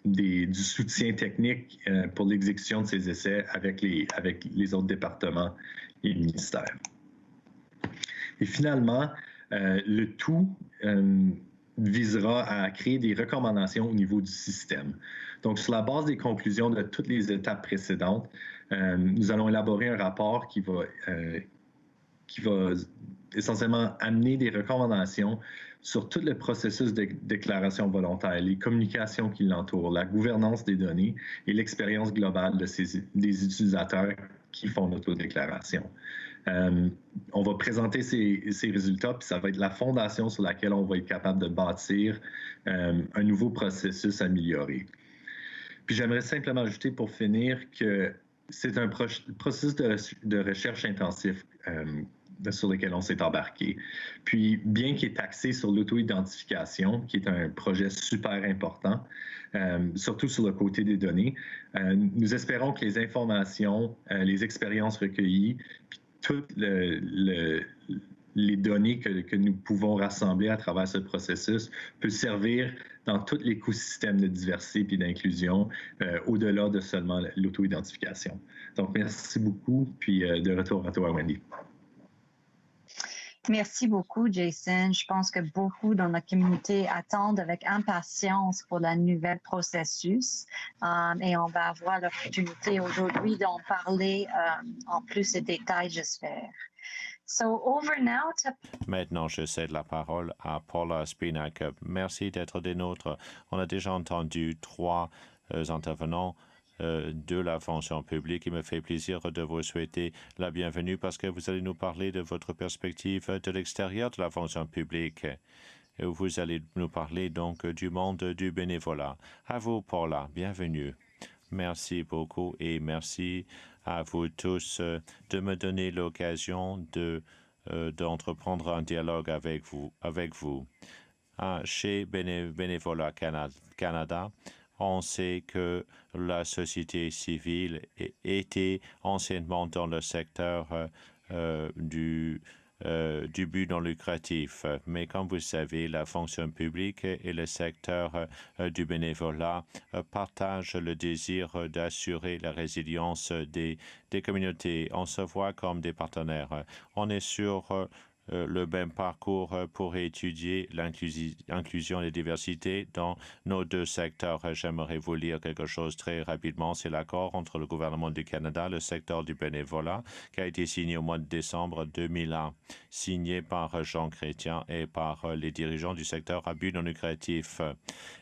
du soutien technique pour l'exécution de ces essais avec les autres départements et ministères. Et finalement, le tout visera à créer des recommandations au niveau du système. Donc, sur la base des conclusions de toutes les étapes précédentes, nous allons élaborer un rapport qui va essentiellement amener des recommandations sur tout le processus de déclaration volontaire, les communications qui l'entourent, la gouvernance des données et l'expérience globale des utilisateurs qui font l'autodéclaration. On va présenter ces résultats, puis ça va être la fondation sur laquelle on va être capable de bâtir un nouveau processus amélioré. Puis j'aimerais simplement ajouter pour finir que c'est un processus de recherche intensif sur lequel on s'est embarqué. Puis, bien qu'il est axé sur l'auto-identification, qui est un projet super important, surtout sur le côté des données, nous espérons que les informations, les expériences recueillies, puis toutes les données que nous pouvons rassembler à travers ce processus peut servir dans tout l'écosystème de diversité et d'inclusion, au-delà de seulement l'auto-identification. Donc, merci beaucoup, puis de retour à toi, Wendy. Merci beaucoup, Jason. Je pense que beaucoup dans la communauté attendent avec impatience pour le nouvel processus et on va avoir l'opportunité aujourd'hui d'en parler en plus de détails, j'espère. So over now to... Maintenant, je cède la parole à Paula Spinac. Merci d'être des nôtres. On a déjà entendu 3 intervenants de la fonction publique. Il me fait plaisir de vous souhaiter la bienvenue parce que vous allez nous parler de votre perspective de l'extérieur de la fonction publique. Et vous allez nous parler donc du monde du bénévolat. À vous, Paula, bienvenue. Merci beaucoup et merci à vous tous de me donner l'occasion d'entreprendre un dialogue avec vous. Chez Bénévolat Canada, on sait que la société civile était anciennement dans le secteur du but non lucratif. Mais comme vous savez, la fonction publique et le secteur du bénévolat partagent le désir d'assurer la résilience des communautés. On se voit comme des partenaires. On est sur le même parcours pour étudier l'inclusion et la diversité dans nos 2 secteurs. J'aimerais vous lire quelque chose très rapidement. C'est l'accord entre le gouvernement du Canada, le secteur du bénévolat, qui a été signé au mois de décembre 2001, signé par Jean Chrétien et par les dirigeants du secteur à but non lucratif.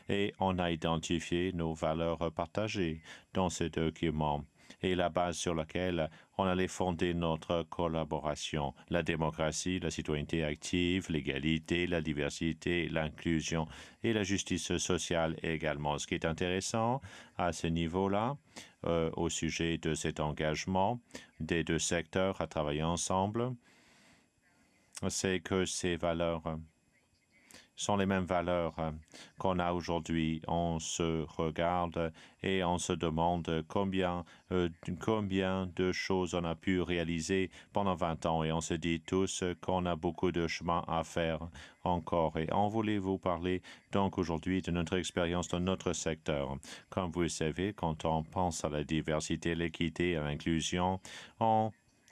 Et on a identifié nos valeurs partagées dans ce document. et la base sur laquelle on allait fonder notre collaboration. La démocratie, la citoyenneté active, l'égalité, la diversité, l'inclusion et la justice sociale également. Ce qui est intéressant à ce niveau-là, au sujet de cet engagement des deux secteurs à travailler ensemble, c'est que ces valeurs sont les mêmes valeurs qu'on a aujourd'hui. On se regarde et on se demande combien de choses on a pu réaliser pendant 20 ans. Et on se dit tous qu'on a beaucoup de chemin à faire encore. Et on voulait vous parler donc aujourd'hui de notre expérience dans notre secteur. Comme vous le savez, quand on pense à la diversité, l'équité et l'inclusion,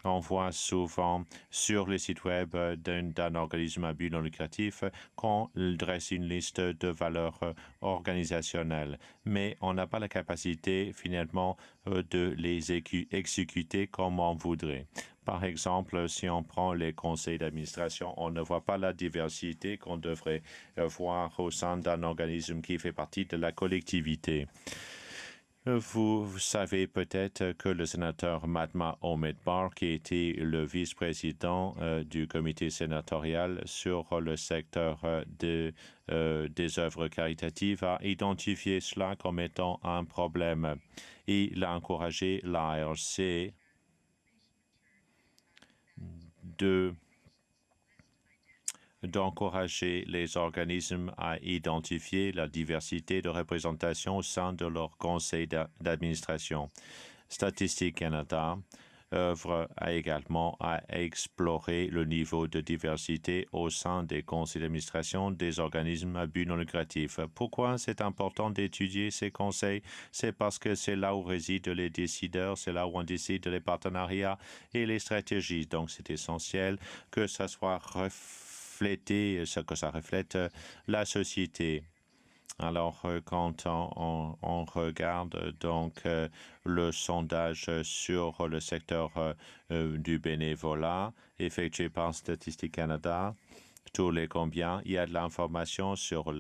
on voit souvent sur les sites web d'un organisme à but non lucratif qu'on dresse une liste de valeurs organisationnelles, mais on n'a pas la capacité finalement de les exécuter comme on voudrait. Par exemple, si on prend les conseils d'administration, on ne voit pas la diversité qu'on devrait voir au sein d'un organisme qui fait partie de la collectivité. Vous savez peut-être que le sénateur Matma Omedbar, qui était le vice-président du comité sénatorial sur le secteur des œuvres caritatives, a identifié cela comme étant un problème. Il a encouragé l'ARC d'encourager les organismes à identifier la diversité de représentation au sein de leur conseil d'administration. Statistique Canada œuvre également à explorer le niveau de diversité au sein des conseils d'administration des organismes à but non lucratif. Pourquoi c'est important d'étudier ces conseils? C'est parce que c'est là où résident les décideurs, c'est là où on décide les partenariats et les stratégies. Donc, c'est essentiel que ça soit que ça reflète la société. Alors, quand on regarde donc le sondage sur le secteur du bénévolat effectué par Statistique Canada, tous les combien, il y a de l'information sur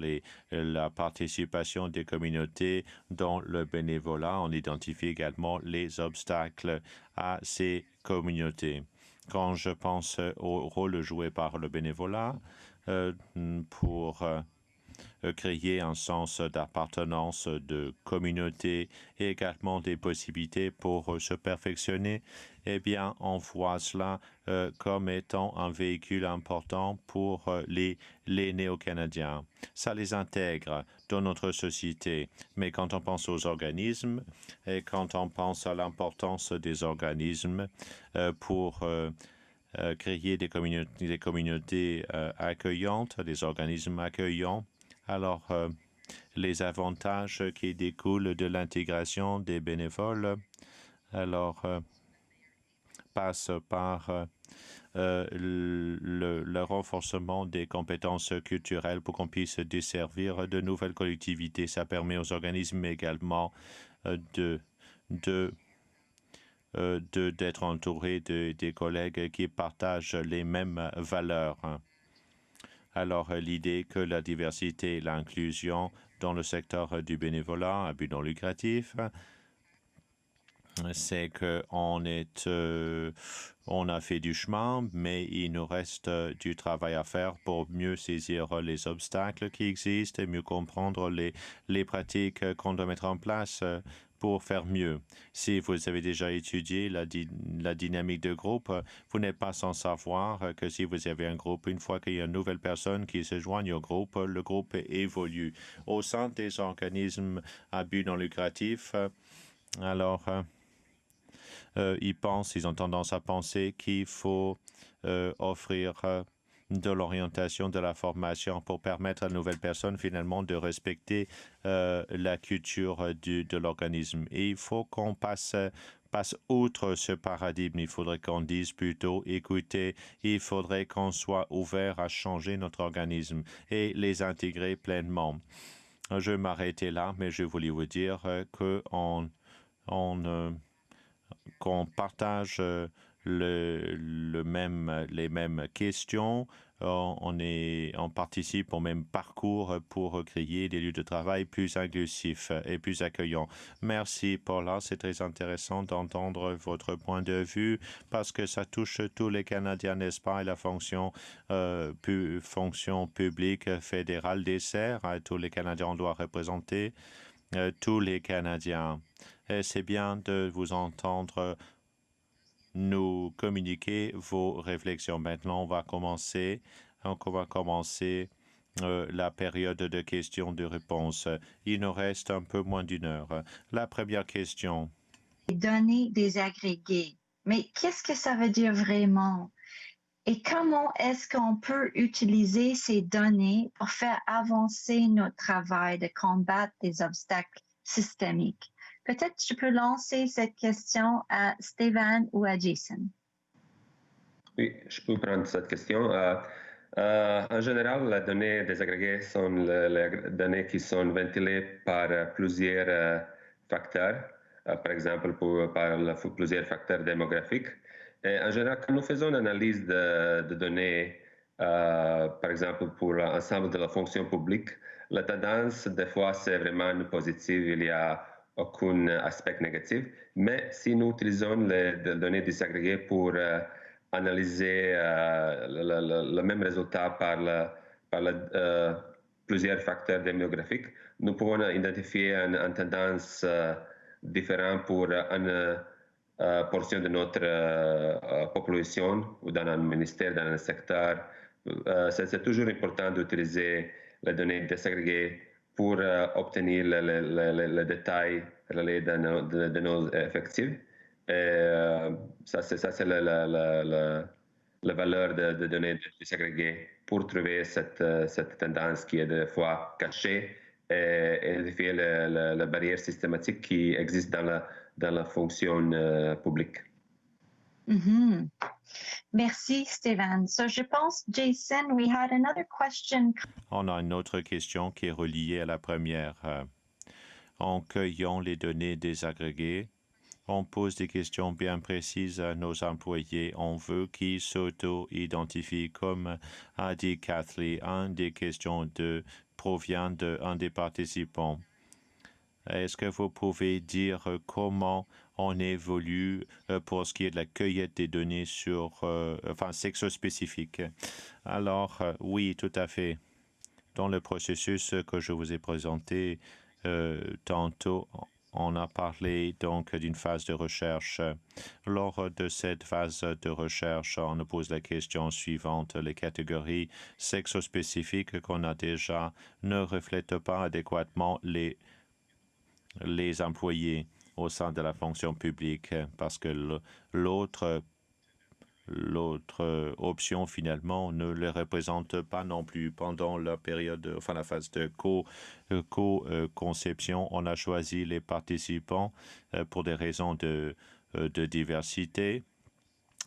la participation des communautés dans le bénévolat. On identifie également les obstacles à ces communautés. Quand je pense au rôle joué par le bénévolat pour créer un sens d'appartenance, de communauté et également des possibilités pour se perfectionner, eh bien, on voit cela comme étant un véhicule important pour les néo-canadiens. Ça les intègre dans notre société. Mais quand on pense aux organismes et quand on pense à l'importance des organismes pour créer des communautés accueillantes, des organismes accueillants, alors les avantages qui découlent de l'intégration des bénévoles, alors passent par le renforcement des compétences culturelles pour qu'on puisse desservir de nouvelles collectivités. Ça permet aux organismes également d'être entourés des collègues qui partagent les mêmes valeurs. Alors, l'idée que la diversité et l'inclusion dans le secteur du bénévolat à but non lucratif, c'est qu'on a fait du chemin, mais il nous reste du travail à faire pour mieux saisir les obstacles qui existent et mieux comprendre les pratiques qu'on doit mettre en place pour faire mieux. Si vous avez déjà étudié la dynamique de groupe, vous n'êtes pas sans savoir que si vous avez un groupe, une fois qu'il y a une nouvelle personne qui se joigne au groupe, le groupe évolue. Au sein des organismes à but non lucratif, alors ils ont tendance à penser qu'il faut offrir de l'orientation, de la formation pour permettre à de nouvelles personnes finalement de respecter la culture de l'organisme. Et il faut qu'on passe outre ce paradigme. Il faudrait qu'on dise plutôt, écoutez, il faudrait qu'on soit ouvert à changer notre organisme et les intégrer pleinement. Je vais m'arrêter là, mais je voulais vous dire qu'on partage les mêmes questions on participe au même parcours pour créer des lieux de travail plus inclusifs et plus accueillants. Merci Paula, c'est très intéressant d'entendre votre point de vue parce que ça touche tous les Canadiens, n'est-ce pas, et la fonction publique fédérale dessert tous les Canadiens, on doit représenter tous les Canadiens. Et c'est bien de vous entendre nous communiquer vos réflexions. Maintenant, on va commencer la période de questions de réponses. Il nous reste un peu moins d'une heure. La première question. Les données désagrégées. Mais qu'est-ce que ça veut dire vraiment? Et comment est-ce qu'on peut utiliser ces données pour faire avancer notre travail de combattre des obstacles systémiques? Peut-être je peux lancer cette question à Stéphane ou à Jason. Oui, je peux prendre cette question. En général, les données désagrégées sont les données qui sont ventilées par plusieurs facteurs, par exemple par plusieurs facteurs démographiques. Et en général, quand nous faisons une analyse de données, par exemple pour l'ensemble de la fonction publique, la tendance, des fois, c'est vraiment positive. Il y a aucun aspect négatif. Mais si nous utilisons les données désagrégées pour analyser le même résultat par plusieurs facteurs démographiques, nous pouvons identifier une tendance différente pour une portion de notre population ou dans un ministère, dans un secteur. C'est toujours important d'utiliser les données désagrégées pour obtenir les détails reliés de nos effectifs. Et ça, c'est la valeur de données désagrégées pour trouver cette tendance qui est des fois cachée et identifier la barrière systématique qui existe dans la fonction publique. Mm-hmm. Merci, Stéphane. So, je pense, Jason, we had another question. On a une autre question qui est reliée à la première. En cueillant les données désagrégées, on pose des questions bien précises à nos employés. On veut qu'ils s'auto-identifient, comme a dit Kathleen. Une des questions provient d'un des participants. Est-ce que vous pouvez dire comment on évolue pour ce qui est de la cueillette des données sexo-spécifiques? Alors, oui, tout à fait. Dans le processus que je vous ai présenté tantôt, on a parlé donc d'une phase de recherche. Lors de cette phase de recherche, on nous pose la question suivante. Les catégories sexo-spécifiques qu'on a déjà ne reflètent pas adéquatement les employés au sein de la fonction publique parce que l'autre option finalement ne les représente pas non plus. Pendant la période, la phase de co-conception, on a choisi les participants pour des raisons de diversité.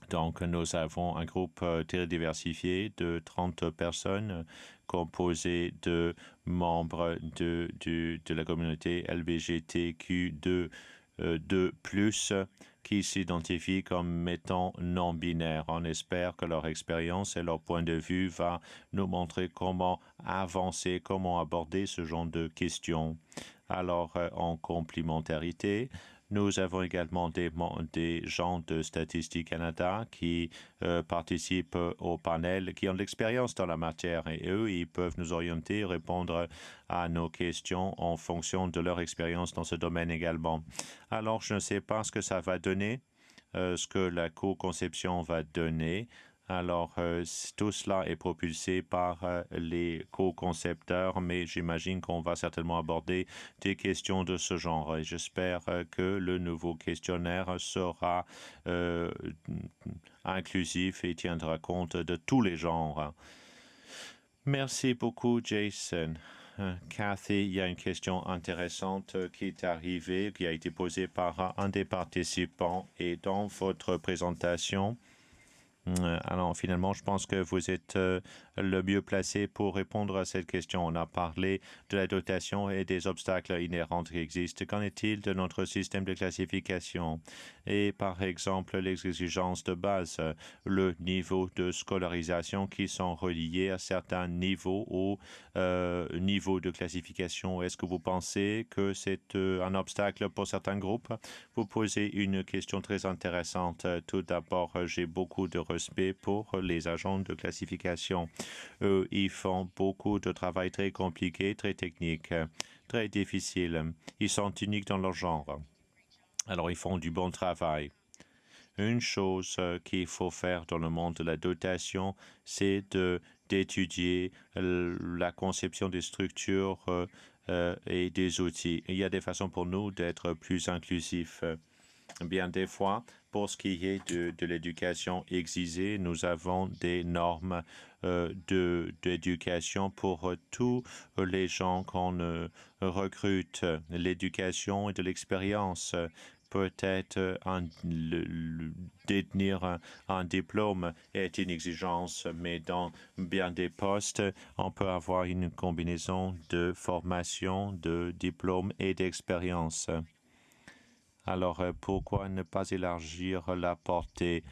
Donc, nous avons un groupe très diversifié de 30 personnes composé de membres de la communauté LGBTQ2+, qui s'identifient comme étant non-binaires. On espère que leur expérience et leur point de vue va nous montrer comment avancer, comment aborder ce genre de questions. Alors, en complémentarité, nous avons également des gens de Statistique Canada qui participent au panel, qui ont de l'expérience dans la matière et eux, ils peuvent nous orienter, répondre à nos questions en fonction de leur expérience dans ce domaine également. Alors, je ne sais pas ce que ça va donner, ce que la co-conception va donner. Alors, tout cela est propulsé par les co-concepteurs, mais j'imagine qu'on va certainement aborder des questions de ce genre. Et j'espère que le nouveau questionnaire sera inclusif et tiendra compte de tous les genres. Merci beaucoup, Jason. Cathy, il y a une question intéressante qui est arrivée, qui a été posée par un des participants. Et dans votre présentation, Alors finalement, je pense que vous êtes le mieux placé pour répondre à cette question. On a parlé de la dotation et des obstacles inhérents qui existent. Qu'en est-il de notre système de classification et par exemple les exigences de base, le niveau de scolarisation qui sont reliés à certains niveaux ou niveaux de classification? Est-ce que vous pensez que c'est un obstacle pour certains groupes? Vous posez une question très intéressante. Tout d'abord, j'ai beaucoup de respect pour les agents de classification. Eux, ils font beaucoup de travail très compliqué, très technique, très difficile. Ils sont uniques dans leur genre. Alors, ils font du bon travail. Une chose qu'il faut faire dans le monde de la dotation, c'est d'étudier la conception des structures et des outils. Il y a des façons pour nous d'être plus inclusifs. Bien des fois, pour ce qui est de l'éducation exigée, nous avons des normes d'éducation pour tous les gens qu'on recrute. L'éducation et de l'expérience. Peut-être détenir un diplôme est une exigence, mais dans bien des postes, on peut avoir une combinaison de formation, de diplôme et d'expérience. Alors, pourquoi ne pas élargir la portée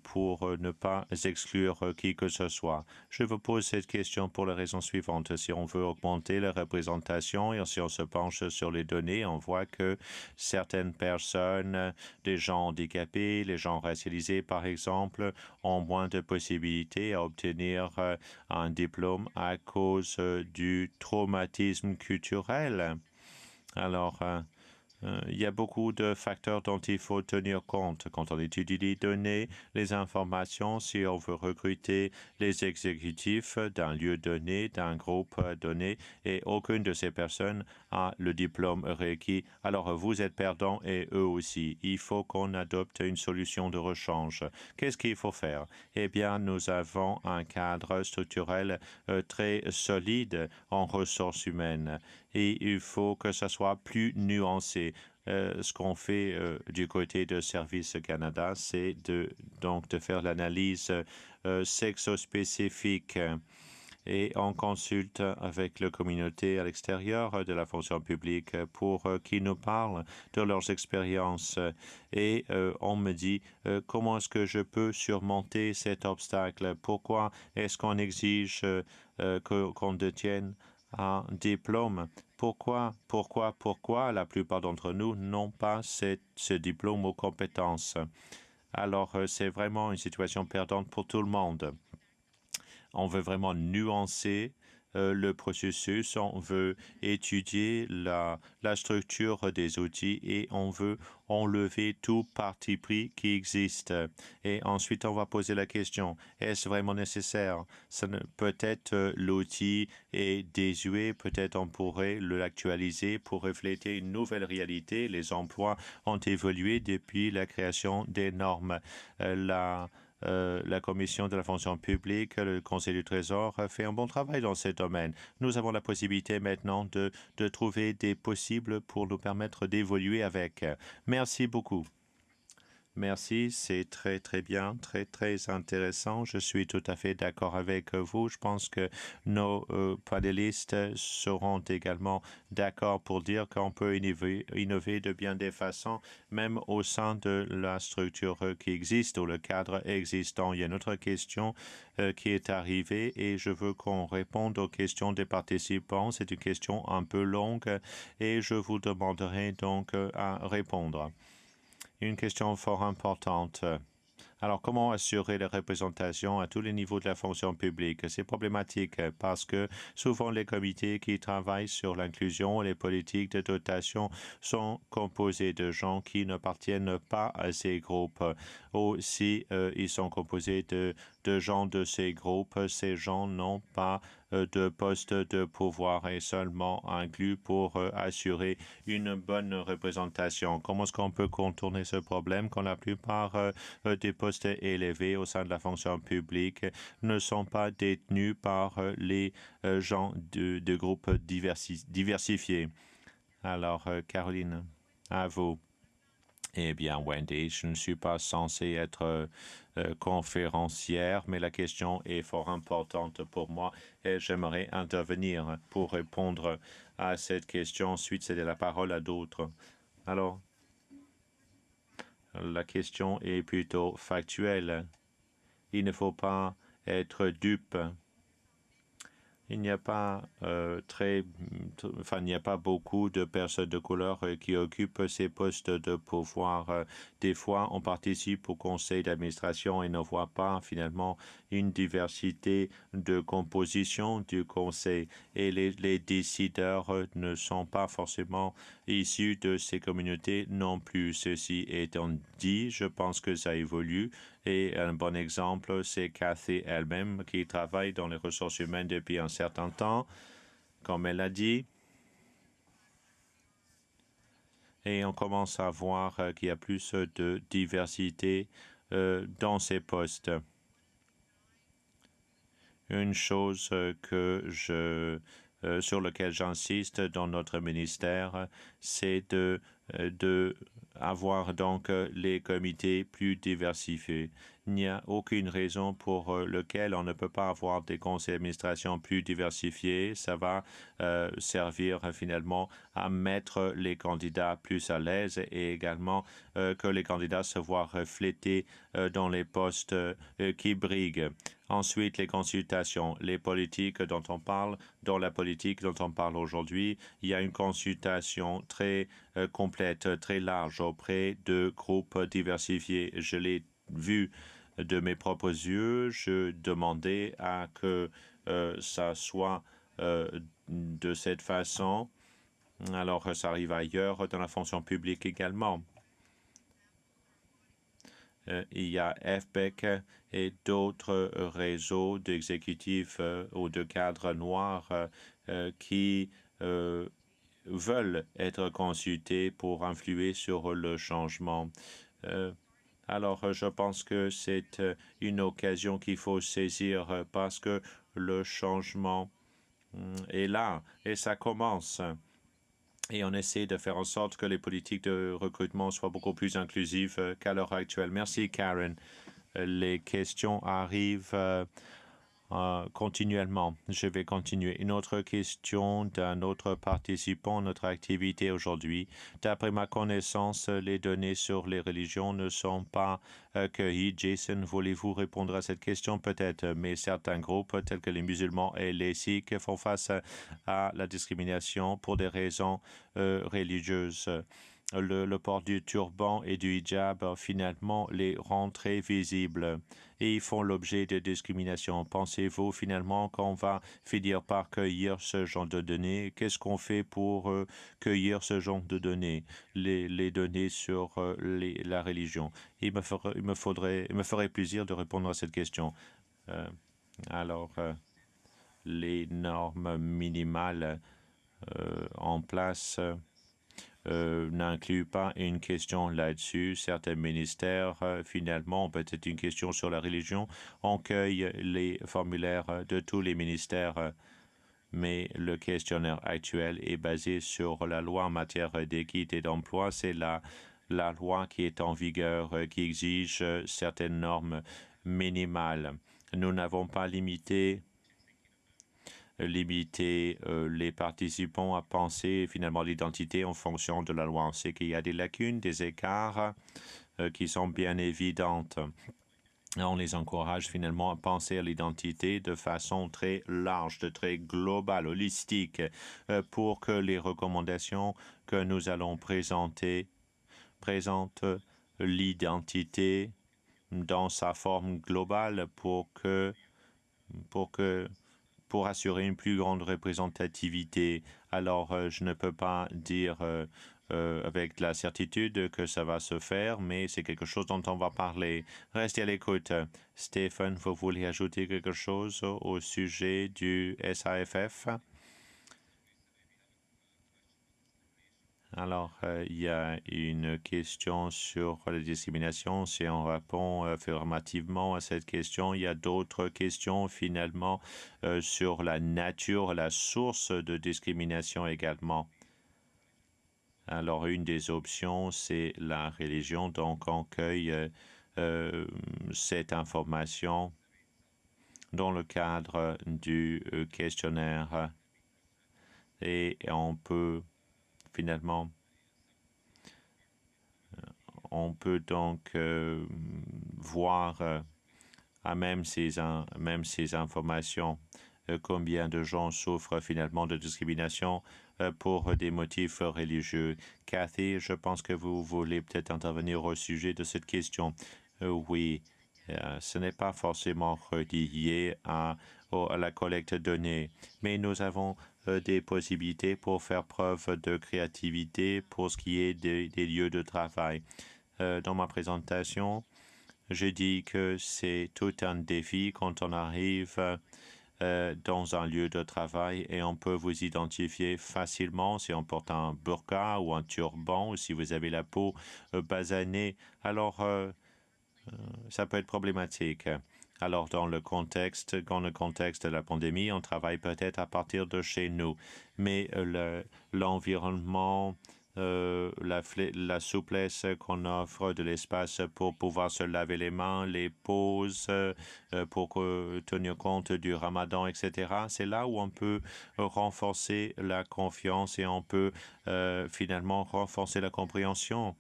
pour ne pas exclure qui que ce soit? Je vous pose cette question pour la raison suivante. Si on veut augmenter la représentation et si on se penche sur les données, on voit que certaines personnes, des gens handicapés, les gens racialisés par exemple, ont moins de possibilités à obtenir un diplôme à cause du traumatisme culturel. Alors, il y a beaucoup de facteurs dont il faut tenir compte quand on étudie les données, les informations, si on veut recruter les exécutifs d'un lieu donné, d'un groupe donné, et aucune de ces personnes a le diplôme requis. Alors vous êtes perdants et eux aussi. Il faut qu'on adopte une solution de rechange. Qu'est-ce qu'il faut faire? Eh bien, nous avons un cadre structurel très solide en ressources humaines et il faut que ça soit plus nuancé. Ce qu'on fait du côté de Service Canada, c'est de faire l'analyse sexospécifique et on consulte avec la communauté à l'extérieur de la fonction publique pour qu'ils nous parlent de leurs expériences. Et on me dit comment est-ce que je peux surmonter cet obstacle? Pourquoi est-ce qu'on exige qu'on détienne un diplôme? Pourquoi la plupart d'entre nous n'ont pas ce diplôme aux compétences? Alors, c'est vraiment une situation perdante pour tout le monde. On veut vraiment nuancer le processus, on veut étudier la structure des outils et on veut enlever tout parti pris qui existe. Et ensuite, on va poser la question, est-ce vraiment nécessaire? Peut-être l'outil est désuet, peut-être on pourrait l'actualiser pour refléter une nouvelle réalité. Les emplois ont évolué depuis la création des normes. La Commission de la fonction publique, le Conseil du Trésor fait un bon travail dans ce domaine. Nous avons la possibilité maintenant de trouver des possibles pour nous permettre d'évoluer avec. Merci beaucoup. Merci, c'est très très bien, très très intéressant. Je suis tout à fait d'accord avec vous. Je pense que nos panélistes seront également d'accord pour dire qu'on peut innover de bien des façons, même au sein de la structure qui existe ou le cadre existant. Il y a une autre question qui est arrivée et je veux qu'on réponde aux questions des participants. C'est une question un peu longue et je vous demanderai donc à répondre. Une question fort importante. Alors, comment assurer la représentation à tous les niveaux de la fonction publique? C'est problématique parce que souvent les comités qui travaillent sur l'inclusion et les politiques de dotation sont composés de gens qui n'appartiennent pas à ces groupes. Ou si ils sont composés de gens de ces groupes, ces gens n'ont pas de poste de pouvoir et seulement inclus pour assurer une bonne représentation. Comment est-ce qu'on peut contourner ce problème quand la plupart des postes élevés au sein de la fonction publique ne sont pas détenus par les gens de groupes diversifiés? Alors, Caroline, à vous. Eh bien, Wendy, je ne suis pas censé être conférencière, mais la question est fort importante pour moi et j'aimerais intervenir pour répondre à cette question. Ensuite, céder la parole à d'autres. Alors, la question est plutôt factuelle. Il ne faut pas être dupe. Il n'y a pas il n'y a pas beaucoup de personnes de couleur qui occupent ces postes de pouvoir. Des fois, on participe au conseil d'administration et ne voit pas finalement une diversité de composition du conseil. Et les décideurs ne sont pas forcément issus de ces communautés non plus. Ceci étant dit, je pense que ça évolue. Et un bon exemple, c'est Cathy elle-même qui travaille dans les ressources humaines depuis un certain temps, comme elle a dit. Et on commence à voir qu'il y a plus de diversité dans ces postes. Une chose sur laquelle j'insiste dans notre ministère, c'est de avoir donc les comités plus diversifiés. Il n'y a aucune raison pour laquelle on ne peut pas avoir des conseils d'administration plus diversifiés. Ça va servir finalement à mettre les candidats plus à l'aise et également que les candidats se voient reflétés dans les postes qui briguent. Ensuite, les consultations, les politiques dont on parle. Dans la politique dont on parle aujourd'hui, il y a une consultation très complète, très large auprès de groupes diversifiés. Je l'ai vu de mes propres yeux. Je demandais à que ça soit de cette façon. Alors, ça arrive ailleurs dans la fonction publique également. Il y a FPEC et d'autres réseaux d'exécutifs ou de cadres noirs qui veulent être consultés pour influer sur le changement. Alors, je pense que c'est une occasion qu'il faut saisir parce que le changement est là et ça commence. Et on essaie de faire en sorte que les politiques de recrutement soient beaucoup plus inclusives qu'à l'heure actuelle. Merci, Karen. Les questions arrivent continuellement. Je vais continuer. Une autre question d'un autre participant à notre activité aujourd'hui. D'après ma connaissance, les données sur les religions ne sont pas cueillies. Jason, voulez-vous répondre à cette question? Peut-être, mais certains groupes, tels que les musulmans et les sikhs, font face à la discrimination pour des raisons religieuses. Le port du turban et du hijab, finalement, les rend très visibles et ils font l'objet de discrimination. Pensez-vous finalement qu'on va finir par cueillir ce genre de données? Qu'est-ce qu'on fait pour cueillir ce genre de données, les données sur la religion? Il me ferait plaisir de répondre à cette question. Les normes minimales en place n'inclut pas une question là-dessus. Certains ministères, finalement, peut-être une question sur la religion. On cueille les formulaires de tous les ministères, mais le questionnaire actuel est basé sur la loi en matière d'équité et d'emploi. C'est la loi qui est en vigueur, qui exige certaines normes minimales. Nous n'avons pas limité les participants à penser finalement l'identité en fonction de la loi. On sait qu'il y a des lacunes, des écarts qui sont bien évidentes. On les encourage finalement à penser à l'identité de façon très large, de très globale, holistique, pour que les recommandations que nous allons présenter présentent l'identité dans sa forme globale pour assurer une plus grande représentativité. Alors, je ne peux pas dire avec de la certitude que ça va se faire, mais c'est quelque chose dont on va parler. Restez à l'écoute. Stéphane, vous voulez ajouter quelque chose au sujet du SAFF? Alors, il y a une question sur la discrimination. Si on répond affirmativement à cette question, il y a d'autres questions finalement sur la nature, la source de discrimination également. Alors, une des options, c'est la religion. Donc, on cueille cette information dans le cadre du questionnaire et on peut finalement, on peut donc voir à même ces informations combien de gens souffrent finalement de discrimination pour des motifs religieux. Cathy, je pense que vous voulez peut-être intervenir au sujet de cette question. Oui, ce n'est pas forcément relié à la collecte de données, mais nous avons des possibilités pour faire preuve de créativité pour ce qui est des lieux de travail. Dans ma présentation, je dis que c'est tout un défi quand on arrive dans un lieu de travail et on peut vous identifier facilement si on porte un burqa ou un turban ou si vous avez la peau basanée. Alors, ça peut être problématique. Alors, dans le contexte de la pandémie, on travaille peut-être à partir de chez nous, mais l'environnement, la souplesse qu'on offre, de l'espace pour pouvoir se laver les mains, les pauses, pour tenir compte du ramadan, etc. C'est là où on peut renforcer la confiance et on peut finalement renforcer la compréhension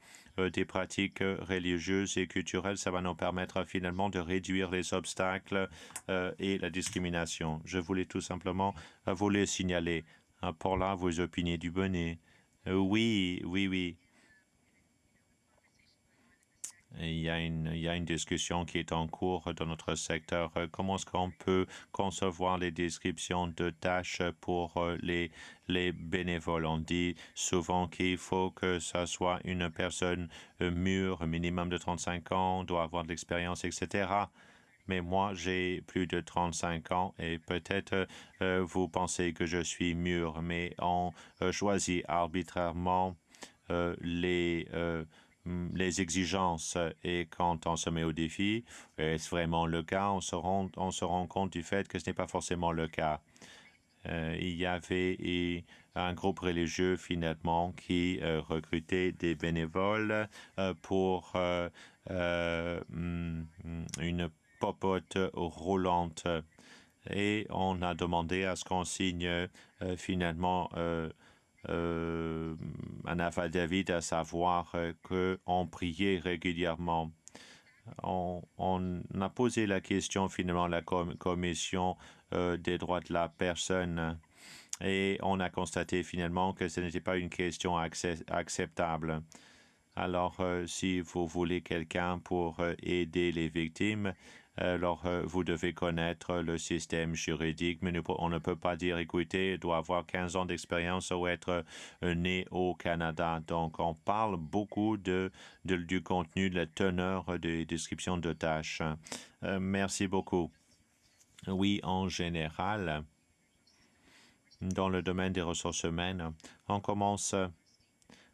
des pratiques religieuses et culturelles. Ça va nous permettre finalement de réduire les obstacles et la discrimination. Je voulais tout simplement vous les signaler. Pour là, vos opinions du bonnet. Oui. Il y a une discussion qui est en cours dans notre secteur. Comment est-ce qu'on peut concevoir les descriptions de tâches pour les bénévoles? On dit souvent qu'il faut que ça soit une personne mûre, minimum de 35 ans, doit avoir de l'expérience, etc. Mais moi, j'ai plus de 35 ans et peut-être vous pensez que je suis mûr, mais on choisit arbitrairement les exigences et quand on se met au défi, est-ce vraiment le cas? On se rend compte du fait que ce n'est pas forcément le cas. Il y avait un groupe religieux finalement qui recrutait des bénévoles pour une popote roulante et on a demandé à ce qu'on signe finalement un affidavit à savoir qu'on priait régulièrement. On a posé la question finalement à la commission des droits de la personne et on a constaté finalement que ce n'était pas une question acceptable. Alors, si vous voulez quelqu'un pour aider les victimes, alors vous devez connaître le système juridique, mais on ne peut pas dire, écoutez, il doit avoir 15 ans d'expérience ou être né au Canada. Donc, on parle beaucoup du contenu, de la teneur des descriptions de tâches. Merci beaucoup. Oui, en général, dans le domaine des ressources humaines, on commence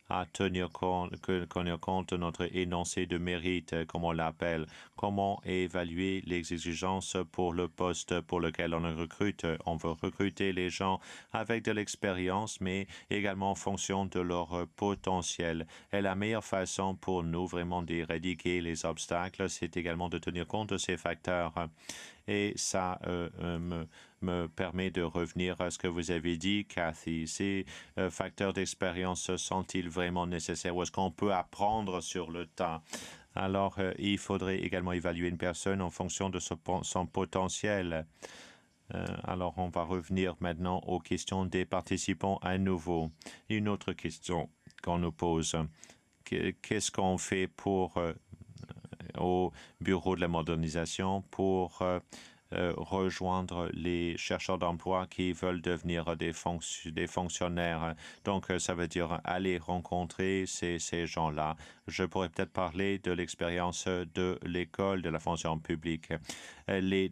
à tenir compte de notre énoncé de mérite, comme on l'appelle. Comment évaluer les exigences pour le poste pour lequel on recrute? On veut recruter les gens avec de l'expérience, mais également en fonction de leur potentiel. Et la meilleure façon pour nous vraiment d'éradiquer les obstacles, c'est également de tenir compte de ces facteurs. Et ça me permet de revenir à ce que vous avez dit, Cathy. Ces facteurs d'expérience sont-ils vraiment nécessaires ou est-ce qu'on peut apprendre sur le tas? Alors, il faudrait également évaluer une personne en fonction de son potentiel. Alors, on va revenir maintenant aux questions des participants à nouveau. Une autre question qu'on nous pose. Qu'est-ce qu'on fait pour au Bureau de la modernisation pour rejoindre les chercheurs d'emploi qui veulent devenir des fonctionnaires. Donc, ça veut dire aller rencontrer ces gens-là. Je pourrais peut-être parler de l'expérience de l'école de la fonction publique. Les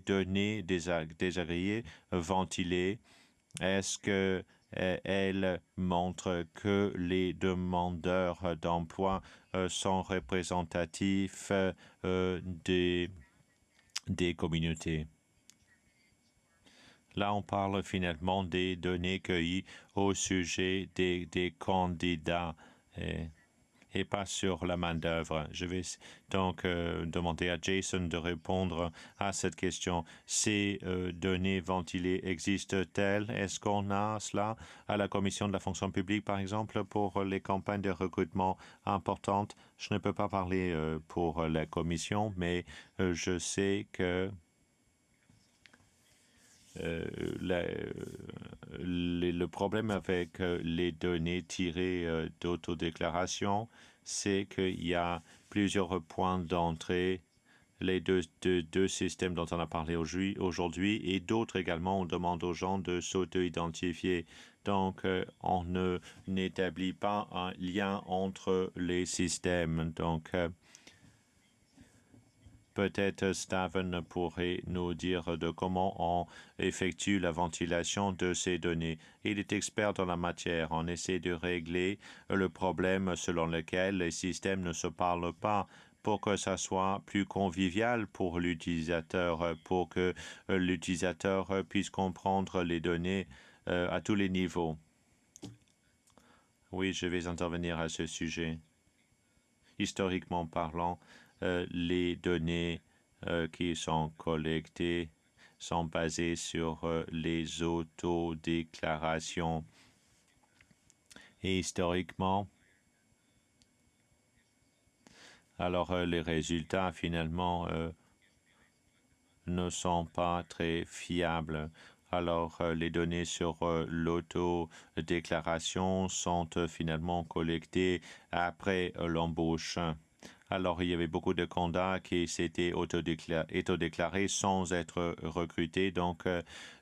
données désagréées, ventilées, est-ce que elle montre que les demandeurs d'emploi sont représentatifs des communautés. Là, on parle finalement des données cueillies au sujet des candidats et pas sur la main-d'œuvre. Je vais donc demander à Jason de répondre à cette question. Ces données ventilées existent-elles? Est-ce qu'on a cela à la Commission de la fonction publique, par exemple, pour les campagnes de recrutement importantes? Je ne peux pas parler pour la Commission, mais je sais que le problème avec les données tirées d'autodéclaration, c'est qu'il y a plusieurs points d'entrée, les deux systèmes dont on a parlé aujourd'hui, et d'autres également, on demande aux gens de s'auto-identifier. Donc, on n'établit pas un lien entre les systèmes. Donc, peut-être Staven pourrait nous dire de comment on effectue la ventilation de ces données. Il est expert dans la matière. On essaie de régler le problème selon lequel les systèmes ne se parlent pas pour que ça soit plus convivial pour l'utilisateur, pour que l'utilisateur puisse comprendre les données à tous les niveaux. Oui, je vais intervenir à ce sujet. Historiquement parlant, les données qui sont collectées sont basées sur les autodéclarations. Et historiquement, alors les résultats finalement ne sont pas très fiables. Alors les données sur l'autodéclaration sont finalement collectées après l'embauche. Alors, il y avait beaucoup de candidats qui s'étaient autodéclarés sans être recrutés. Donc,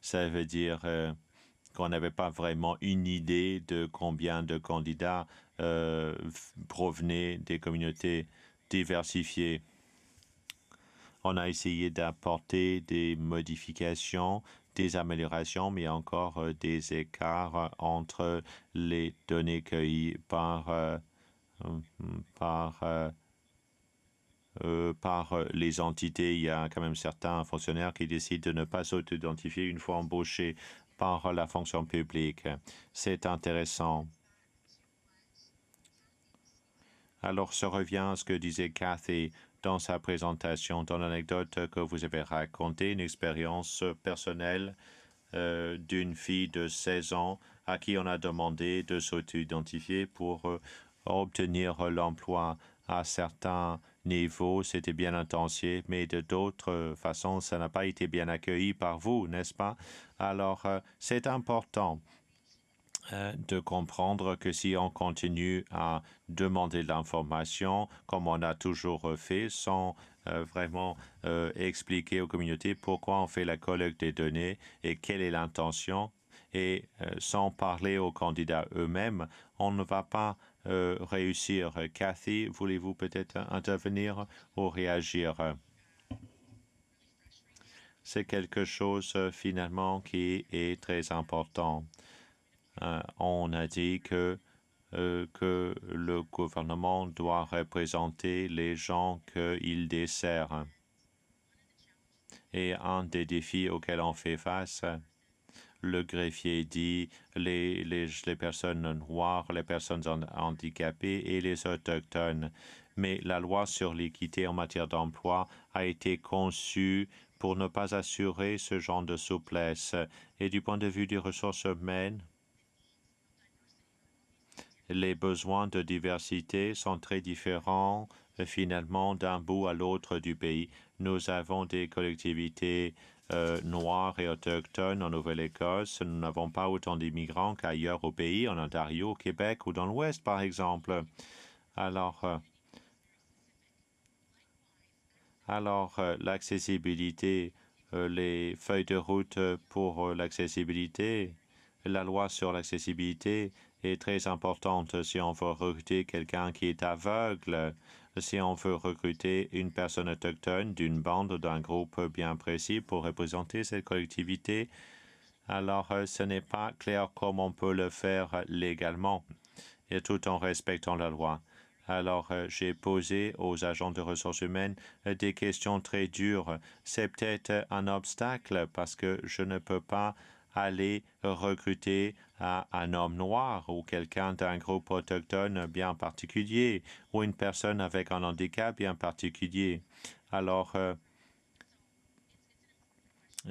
ça veut dire qu'on n'avait pas vraiment une idée de combien de candidats provenaient des communautés diversifiées. On a essayé d'apporter des modifications, des améliorations, mais encore des écarts entre les données cueillies par les entités. Il y a quand même certains fonctionnaires qui décident de ne pas s'auto-identifier une fois embauchés par la fonction publique. C'est intéressant. Alors, ça revient à ce que disait Cathy dans sa présentation, dans l'anecdote que vous avez racontée, une expérience personnelle d'une fille de 16 ans à qui on a demandé de s'auto-identifier pour obtenir l'emploi. À certains niveaux, c'était bien intentionné, mais de d'autres façons, ça n'a pas été bien accueilli par vous, n'est-ce pas? Alors, c'est important de comprendre que si on continue à demander de l'information, comme on a toujours fait, sans vraiment expliquer aux communautés pourquoi on fait la collecte des données et quelle est l'intention, et sans parler aux candidats eux-mêmes, on ne va pas réussir. Cathy, voulez-vous peut-être intervenir ou réagir? C'est quelque chose finalement qui est très important. On a dit que le gouvernement doit représenter les gens qu'il dessert. Et un des défis auxquels on fait face, le greffier dit les personnes noires, les personnes handicapées et les autochtones. Mais la loi sur l'équité en matière d'emploi a été conçue pour ne pas assurer ce genre de souplesse. Et du point de vue des ressources humaines, les besoins de diversité sont très différents finalement d'un bout à l'autre du pays. Nous avons des collectivités noires et autochtones en Nouvelle-Écosse. Nous n'avons pas autant d'immigrants qu'ailleurs au pays, en Ontario, au Québec ou dans l'Ouest, par exemple. Alors, l'accessibilité, les feuilles de route pour l'accessibilité, la loi sur l'accessibilité est très importante si on veut recruter quelqu'un qui est aveugle, si on veut recruter une personne autochtone d'une bande ou d'un groupe bien précis pour représenter cette collectivité. Alors, ce n'est pas clair comment on peut le faire légalement et tout en respectant la loi. Alors, j'ai posé aux agents de ressources humaines des questions très dures. C'est peut-être un obstacle parce que je ne peux pas aller recruter un homme noir ou quelqu'un d'un groupe autochtone bien particulier ou une personne avec un handicap bien particulier. Alors,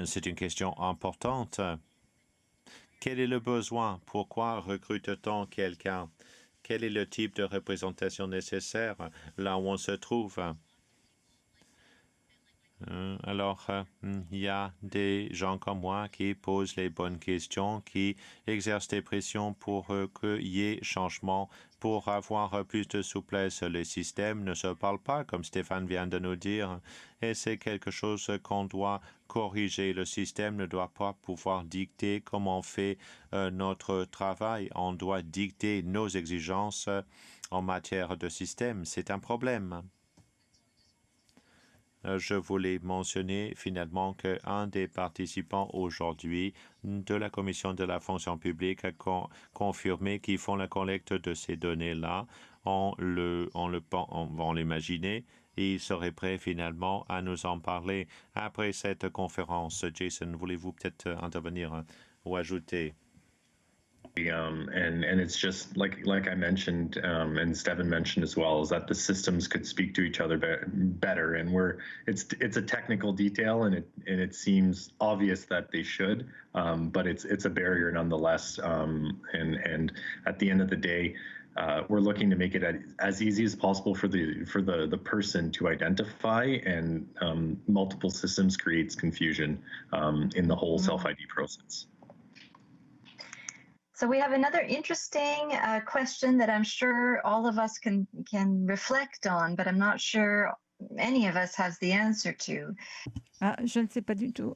c'est une question importante. Quel est le besoin? Pourquoi recrute-t-on quelqu'un? Quel est le type de représentation nécessaire là où on se trouve? Alors, il y a des gens comme moi qui posent les bonnes questions, qui exercent des pressions pour qu'il y ait changement, pour avoir plus de souplesse. Le système ne se parle pas, comme Stéphane vient de nous dire, et c'est quelque chose qu'on doit corriger. Le système ne doit pas pouvoir dicter comment on fait notre travail. On doit dicter nos exigences en matière de système. C'est un problème. Je voulais mentionner finalement qu'un des participants aujourd'hui de la Commission de la fonction publique a confirmé qu'ils font la collecte de ces données-là. On va l'imaginer et il serait prêt finalement à nous en parler après cette conférence. Jason, voulez-vous peut-être intervenir ou ajouter? And it's just like I mentioned, and Steven mentioned as well, is that the systems could speak to each other better. And it's a technical detail, and it seems obvious that they should, but it's a barrier nonetheless. And at the end of the day, we're looking to make it as easy as possible for the person to identify, and multiple systems creates confusion in the whole self-ID process. So we have another interesting question that I'm sure all of us can reflect on, but I'm not sure any of us has the answer to. Ah, je ne sais pas du tout.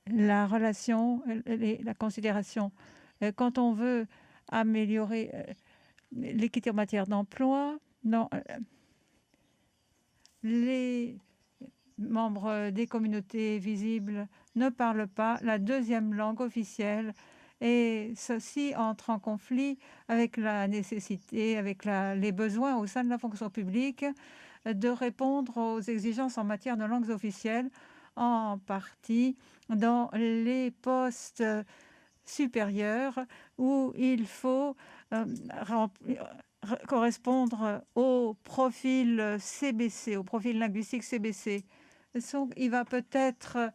La relation, la considération. Quand on veut améliorer l'équité en matière d'emploi, les membres des communautés visibles ne parlent pas la deuxième langue officielle, et ceci entre en conflit avec la nécessité, avec les besoins au sein de la fonction publique de répondre aux exigences en matière de langues officielles, en partie dans les postes supérieurs où il faut correspondre au profil CBC, au profil linguistique CBC. Donc, il va peut-être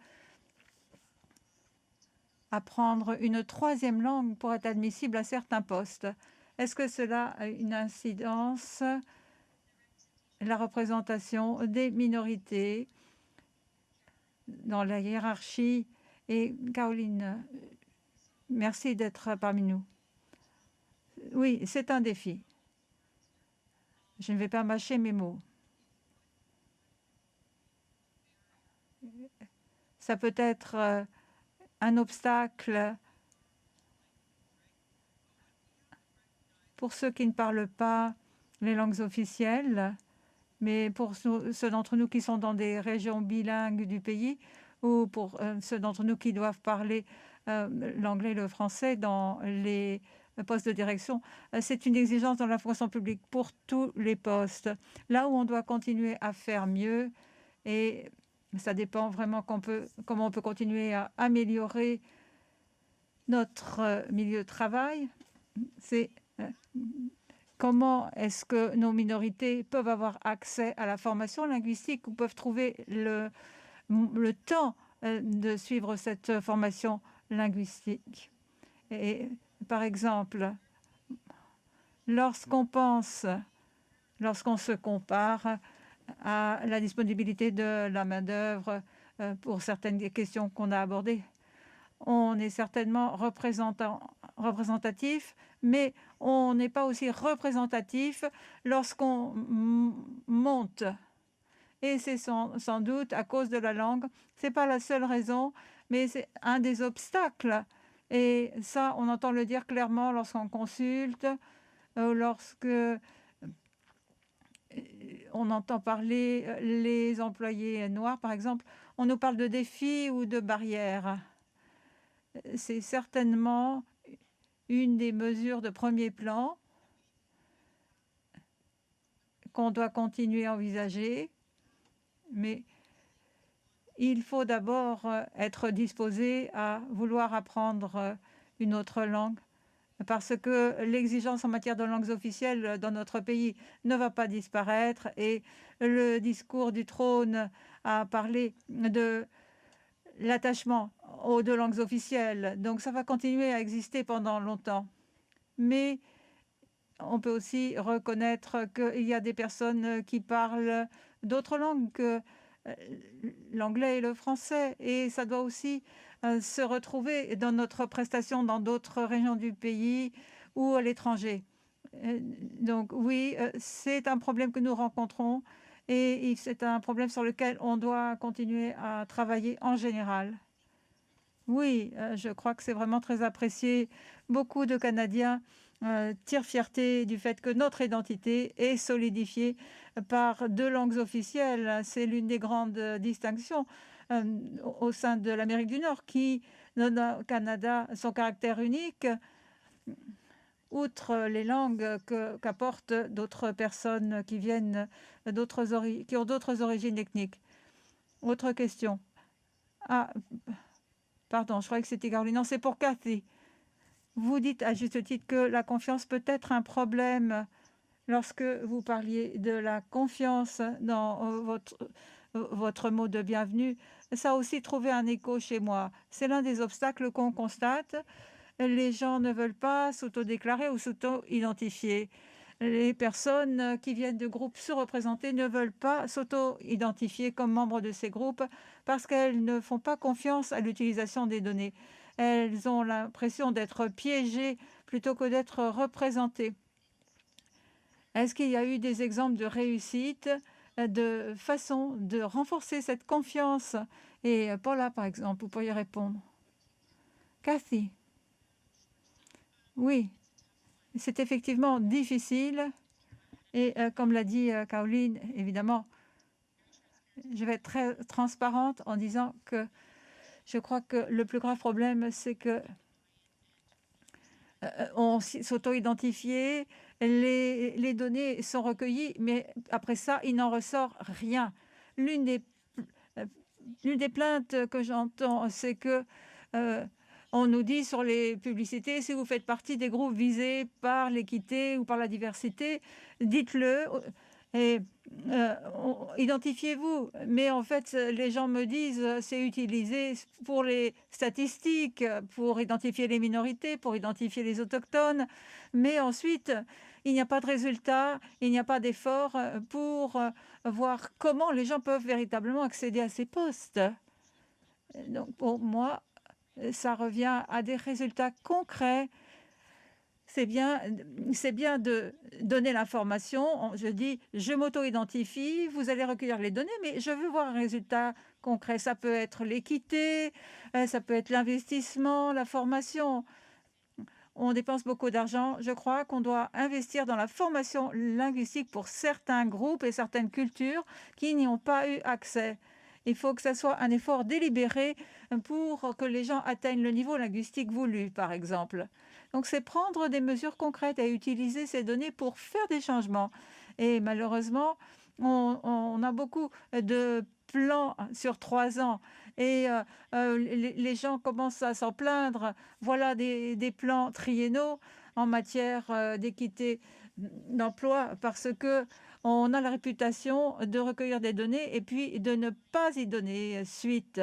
apprendre une troisième langue pour être admissible à certains postes. Est-ce que cela a une incidence? La représentation des minorités dans la hiérarchie. Et Caroline, merci d'être parmi nous. Oui, c'est un défi. Je ne vais pas mâcher mes mots. Ça peut être un obstacle pour ceux qui ne parlent pas les langues officielles, mais pour ceux d'entre nous qui sont dans des régions bilingues du pays, ou pour ceux d'entre nous qui doivent parler l'anglais et le français dans les postes de direction. C'est une exigence dans la fonction publique pour tous les postes. Là où on doit continuer à faire mieux, et ça dépend vraiment comment on peut continuer à améliorer notre milieu de travail, c'est comment est-ce que nos minorités peuvent avoir accès à la formation linguistique ou peuvent trouver le temps de suivre cette formation linguistique. Et par exemple, lorsqu'on se compare à la disponibilité de la main-d'œuvre pour certaines des questions qu'on a abordées, on est certainement représentatif, mais on n'est pas aussi représentatif lorsqu'on monte. Et c'est sans doute à cause de la langue. Ce n'est pas la seule raison, mais c'est un des obstacles. Et ça, on entend le dire clairement lorsqu'on consulte, lorsque on entend parler les employés noirs, par exemple. On nous parle de défis ou de barrières. C'est certainement une des mesures de premier plan qu'on doit continuer à envisager, mais il faut d'abord être disposé à vouloir apprendre une autre langue, parce que l'exigence en matière de langues officielles dans notre pays ne va pas disparaître et le discours du trône a parlé de l'attachement aux deux langues officielles. Donc ça va continuer à exister pendant longtemps. Mais on peut aussi reconnaître qu'il y a des personnes qui parlent d'autres langues que l'anglais et le français. Et ça doit aussi se retrouver dans notre prestation dans d'autres régions du pays ou à l'étranger. Donc oui, c'est un problème que nous rencontrons et c'est un problème sur lequel on doit continuer à travailler en général. Oui, je crois que c'est vraiment très apprécié. Beaucoup de Canadiens tirent fierté du fait que notre identité est solidifiée par deux langues officielles. C'est l'une des grandes distinctions au sein de l'Amérique du Nord qui donne au Canada son caractère unique, outre les langues qu'apportent d'autres personnes qui viennent qui ont d'autres origines ethniques. Autre question. Ah, pardon, je croyais que c'était Caroline. Non, c'est pour Cathy. Vous dites à juste titre que la confiance peut être un problème lorsque vous parliez de la confiance dans votre mot de bienvenue. Ça a aussi trouvé un écho chez moi. C'est l'un des obstacles qu'on constate. Les gens ne veulent pas s'auto-déclarer ou s'auto-identifier. Les personnes qui viennent de groupes sous-représentés ne veulent pas s'auto-identifier comme membres de ces groupes parce qu'elles ne font pas confiance à l'utilisation des données. Elles ont l'impression d'être piégées plutôt que d'être représentées. Est-ce qu'il y a eu des exemples de réussite, de façon de renforcer cette confiance? Et Paula, par exemple, vous pourriez répondre. Cathy. Oui, c'est effectivement difficile. Et comme l'a dit Caroline, évidemment, je vais être très transparente en disant que je crois que le plus grave problème, c'est que on s'auto-identifiait, les données sont recueillies, mais après ça, il n'en ressort rien. L'une des plaintes que j'entends, c'est que on nous dit sur les publicités, si vous faites partie des groupes visés par l'équité ou par la diversité, dites-le et identifiez-vous. Mais en fait, les gens me disent c'est utilisé pour les statistiques, pour identifier les minorités, pour identifier les autochtones. Mais ensuite, il n'y a pas de résultat, il n'y a pas d'effort pour voir comment les gens peuvent véritablement accéder à ces postes. Donc pour moi, ça revient à des résultats concrets. C'est bien de donner l'information. Je dis, je m'auto-identifie, vous allez recueillir les données, mais je veux voir un résultat concret. Ça peut être l'équité, ça peut être l'investissement, la formation. On dépense beaucoup d'argent. Je crois qu'on doit investir dans la formation linguistique pour certains groupes et certaines cultures qui n'y ont pas eu accès. Il faut que ce soit un effort délibéré pour que les gens atteignent le niveau linguistique voulu, par exemple. Donc, c'est prendre des mesures concrètes et utiliser ces données pour faire des changements. Et malheureusement, on a beaucoup de plans sur 3 ans et les gens commencent à s'en plaindre. Voilà des plans triennaux en matière d'équité d'emploi parce que on a la réputation de recueillir des données et puis de ne pas y donner suite.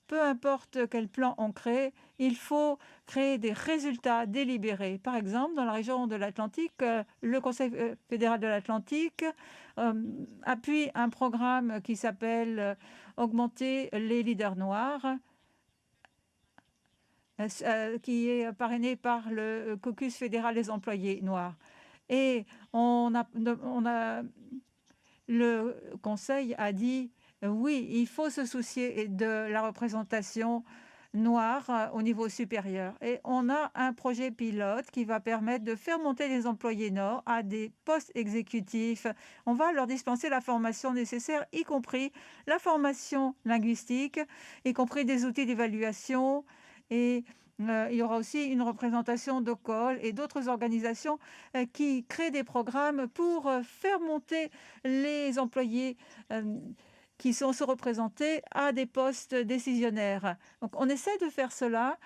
Peu importe quel plan on crée, il faut créer des résultats délibérés. Par exemple, dans la région de l'Atlantique, le Conseil fédéral de l'Atlantique appuie un programme qui s'appelle « Augmenter les leaders noirs », qui est parrainé par le Caucus fédéral des employés noirs. Et le Conseil a dit oui, il faut se soucier de la représentation noire au niveau supérieur. Et on a un projet pilote qui va permettre de faire monter les employés noirs à des postes exécutifs. On va leur dispenser la formation nécessaire, y compris la formation linguistique, y compris des outils d'évaluation et il y aura aussi une représentation d'OCOL et d'autres organisations qui créent des programmes pour faire monter les employés qui sont sous-représentés à des postes décisionnaires. Donc, on essaie de faire cela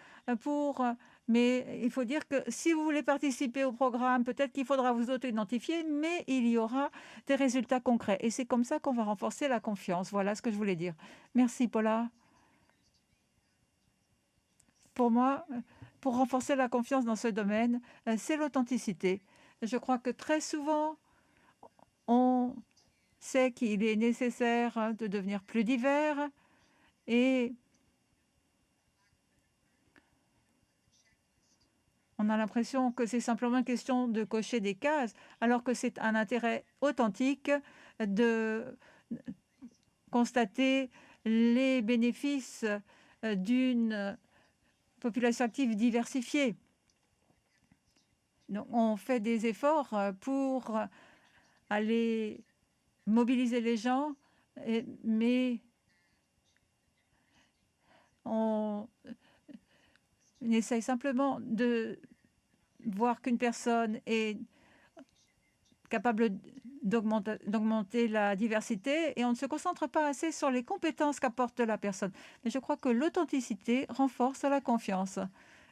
mais il faut dire que si vous voulez participer au programme, peut-être qu'il faudra vous auto-identifier, mais il y aura des résultats concrets. Et c'est comme ça qu'on va renforcer la confiance. Voilà ce que je voulais dire. Merci, Paula. Pour moi, pour renforcer la confiance dans ce domaine, c'est l'authenticité. Je crois que très souvent, on sait qu'il est nécessaire de devenir plus divers et on a l'impression que c'est simplement une question de cocher des cases, alors que c'est un intérêt authentique de constater les bénéfices d'une population active diversifiée. Donc, on fait des efforts pour aller mobiliser les gens, mais on essaye simplement de voir qu'une personne est capable d'augmenter la diversité et on ne se concentre pas assez sur les compétences qu'apporte la personne. Mais je crois que l'authenticité renforce la confiance.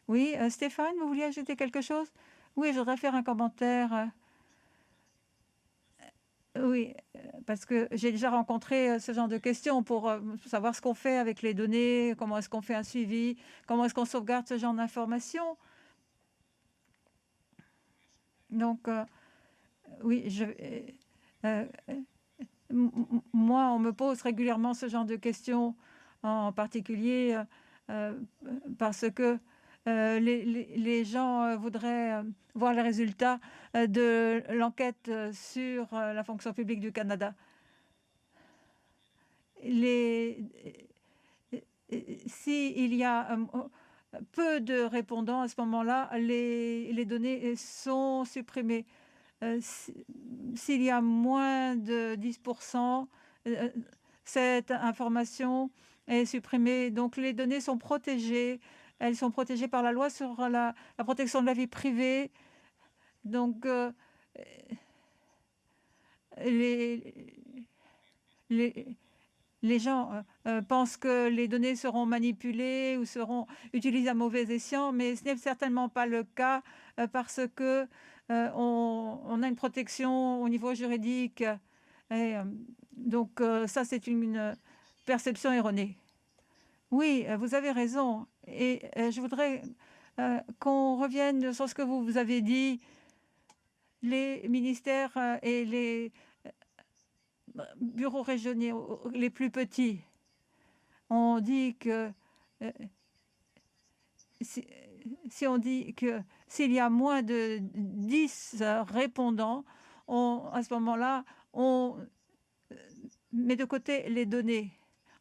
Oui, Stéphane, vous vouliez ajouter quelque chose? Oui, je voudrais faire un commentaire. Oui, parce que j'ai déjà rencontré ce genre de questions pour savoir ce qu'on fait avec les données, comment est-ce qu'on fait un suivi, comment est-ce qu'on sauvegarde ce genre d'informations. Donc, oui, moi, on me pose régulièrement ce genre de questions, en particulier parce que les gens voudraient voir les résultats de l'enquête sur la fonction publique du Canada. S'il y a peu de répondants à ce moment-là, les données sont supprimées. S'il y a moins de 10%, cette information est supprimée. Donc, les données sont protégées. Elles sont protégées par la loi sur la protection de la vie privée. Donc, les gens pensent que les données seront manipulées ou seront utilisées à mauvais escient, mais ce n'est certainement pas le cas parce que on a une protection au niveau juridique. Et, donc, ça, c'est une perception erronée. Oui, vous avez raison. Et je voudrais qu'on revienne sur ce que vous avez dit. Les ministères et les bureaux régionaux les plus petits, on dit que si on dit que s'il y a moins de 10 répondants, à ce moment-là, on met de côté les données.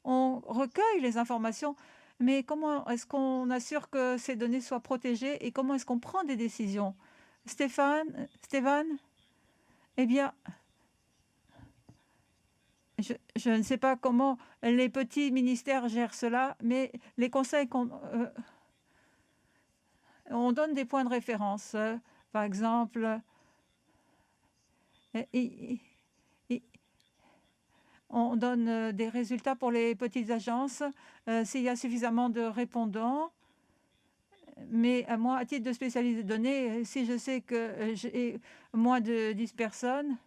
On recueille les informations, mais comment est-ce qu'on assure que ces données soient protégées et comment est-ce qu'on prend des décisions? Stéphane, eh bien, je ne sais pas comment les petits ministères gèrent cela, mais les conseils on donne des points de référence. Par exemple, on donne des résultats pour les petites agences s'il y a suffisamment de répondants. Mais moi, à titre de spécialiste de données, si je sais que j'ai moins de 10 personnes,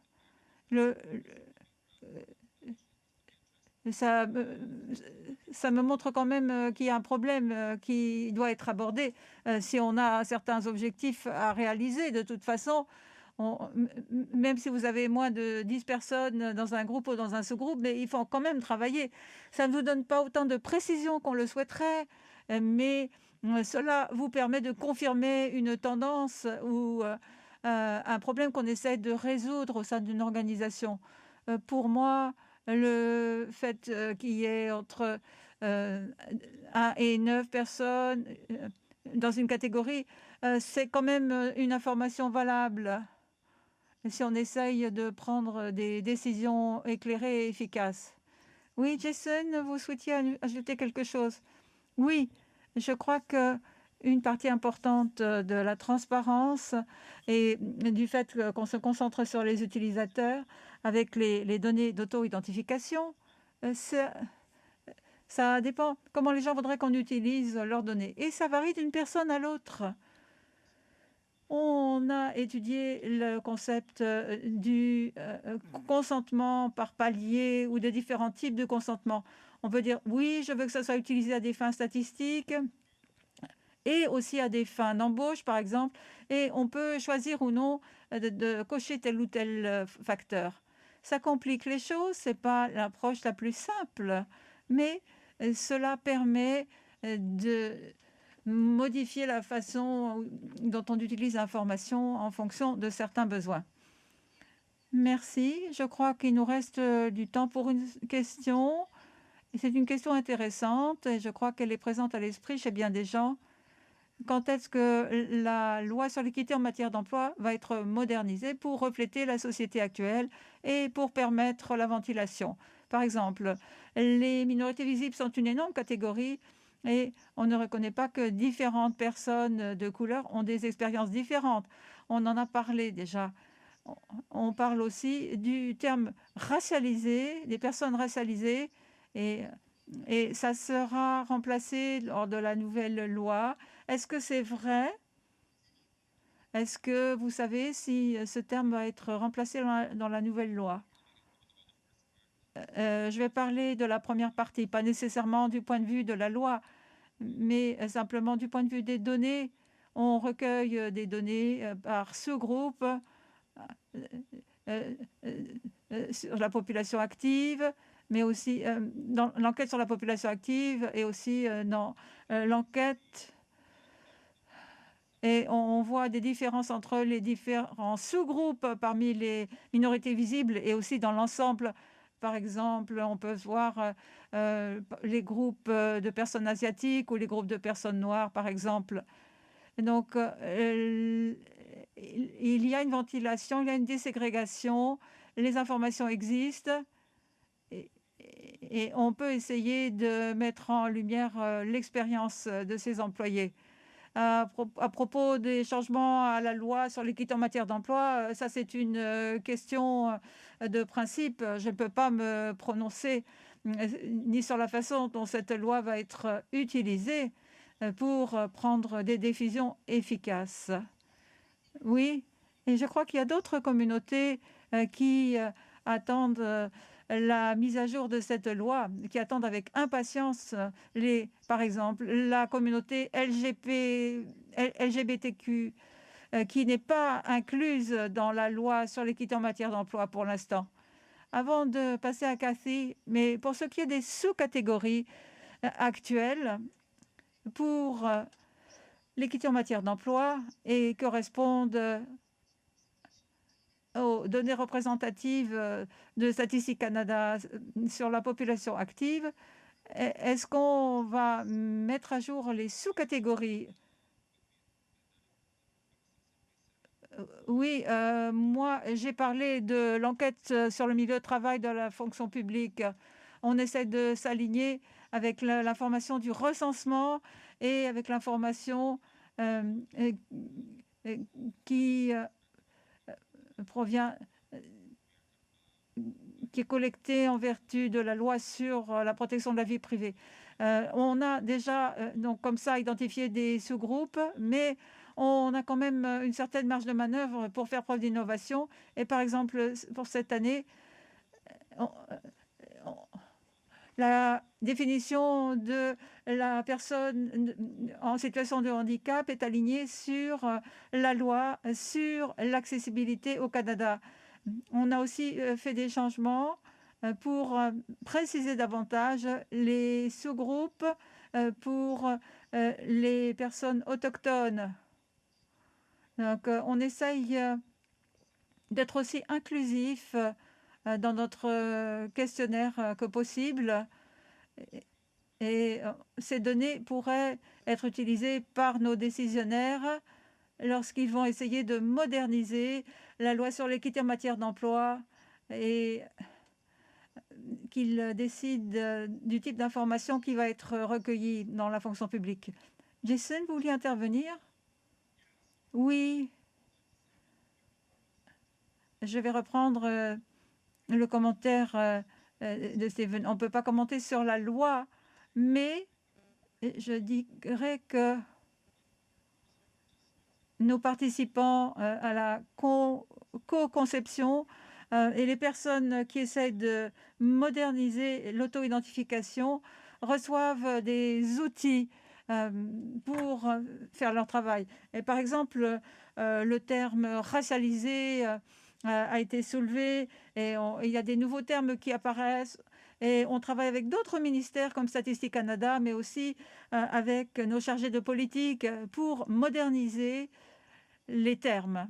ça me montre quand même qu'il y a un problème qui doit être abordé. Si on a certains objectifs à réaliser, de toute façon, même si vous avez moins de 10 personnes dans un groupe ou dans un sous-groupe, mais il faut quand même travailler. Ça ne vous donne pas autant de précision qu'on le souhaiterait, mais cela vous permet de confirmer une tendance ou un problème qu'on essaie de résoudre au sein d'une organisation. Pour moi, le fait qu'il y ait entre 1 et 9 personnes dans une catégorie, c'est quand même une information valable si on essaye de prendre des décisions éclairées et efficaces. Oui, Jason, vous souhaitiez ajouter quelque chose? Oui, je crois que une partie importante de la transparence et du fait qu'on se concentre sur les utilisateurs avec les données d'auto-identification. Ça dépend comment les gens voudraient qu'on utilise leurs données. Et ça varie d'une personne à l'autre. On a étudié le concept du consentement par palier ou de différents types de consentement. On peut dire, oui, je veux que ça soit utilisé à des fins statistiques et aussi à des fins d'embauche, par exemple. Et on peut choisir ou non de cocher tel ou tel facteur. Ça complique les choses, ce n'est pas l'approche la plus simple, mais cela permet de modifier la façon dont on utilise l'information en fonction de certains besoins. Merci. Je crois qu'il nous reste du temps pour une question. C'est une question intéressante et je crois qu'elle est présente à l'esprit chez bien des gens. Quand est-ce que la loi sur l'équité en matière d'emploi va être modernisée pour refléter la société actuelle et pour permettre la ventilation? Par exemple, les minorités visibles sont une énorme catégorie et on ne reconnaît pas que différentes personnes de couleur ont des expériences différentes. On en a parlé déjà. On parle aussi du terme racialisé, des personnes racialisées, et ça sera remplacé lors de la nouvelle loi. Est-ce que c'est vrai? Est-ce que vous savez si ce terme va être remplacé dans la nouvelle loi? Je vais parler de la première partie, pas nécessairement du point de vue de la loi, mais simplement du point de vue des données. On recueille des données par sous-groupe sur la population active, mais aussi dans l'enquête sur la population active et aussi dans l'enquête. Et on voit des différences entre les différents sous-groupes parmi les minorités visibles et aussi dans l'ensemble. Par exemple, on peut voir les groupes de personnes asiatiques ou les groupes de personnes noires, par exemple. Donc, il y a une ventilation, il y a une déségrégation, les informations existent et on peut essayer de mettre en lumière l'expérience de ces employés. À propos des changements à la loi sur l'équité en matière d'emploi, ça c'est une question de principe. Je ne peux pas me prononcer ni sur la façon dont cette loi va être utilisée pour prendre des décisions efficaces. Oui, et je crois qu'il y a d'autres communautés qui attendent la mise à jour de cette loi, qui attendent avec impatience, par exemple, la communauté LGBTQ, qui n'est pas incluse dans la loi sur l'équité en matière d'emploi pour l'instant. Avant de passer à Cathy, mais pour ce qui est des sous-catégories actuelles, pour l'équité en matière d'emploi et correspondent aux données représentatives de Statistique Canada sur la population active, est-ce qu'on va mettre à jour les sous-catégories? Oui, moi, j'ai parlé de l'enquête sur le milieu de travail de la fonction publique. On essaie de s'aligner avec l'information du recensement et avec l'information qui provient, qui est collectée en vertu de la loi sur la protection de la vie privée. On a déjà, donc comme ça, identifié des sous-groupes, mais on a quand même une certaine marge de manœuvre pour faire preuve d'innovation. Et par exemple, pour cette année, la définition de la personne en situation de handicap est alignée sur la loi sur l'accessibilité au Canada. On a aussi fait des changements pour préciser davantage les sous-groupes pour les personnes autochtones. Donc, on essaye d'être aussi inclusif dans notre questionnaire que possible. Et ces données pourraient être utilisées par nos décisionnaires lorsqu'ils vont essayer de moderniser la loi sur l'équité en matière d'emploi et qu'ils décident du type d'information qui va être recueillie dans la fonction publique. Jason, vous vouliez intervenir? Oui. Je vais reprendre le commentaire de Stephen. On ne peut pas commenter sur la loi, mais je dirais que nos participants à la co-conception et les personnes qui essayent de moderniser l'auto-identification reçoivent des outils pour faire leur travail. Et par exemple, le terme racialisé a été soulevé et il y a des nouveaux termes qui apparaissent. Et on travaille avec d'autres ministères comme Statistique Canada, mais aussi avec nos chargés de politique pour moderniser les termes.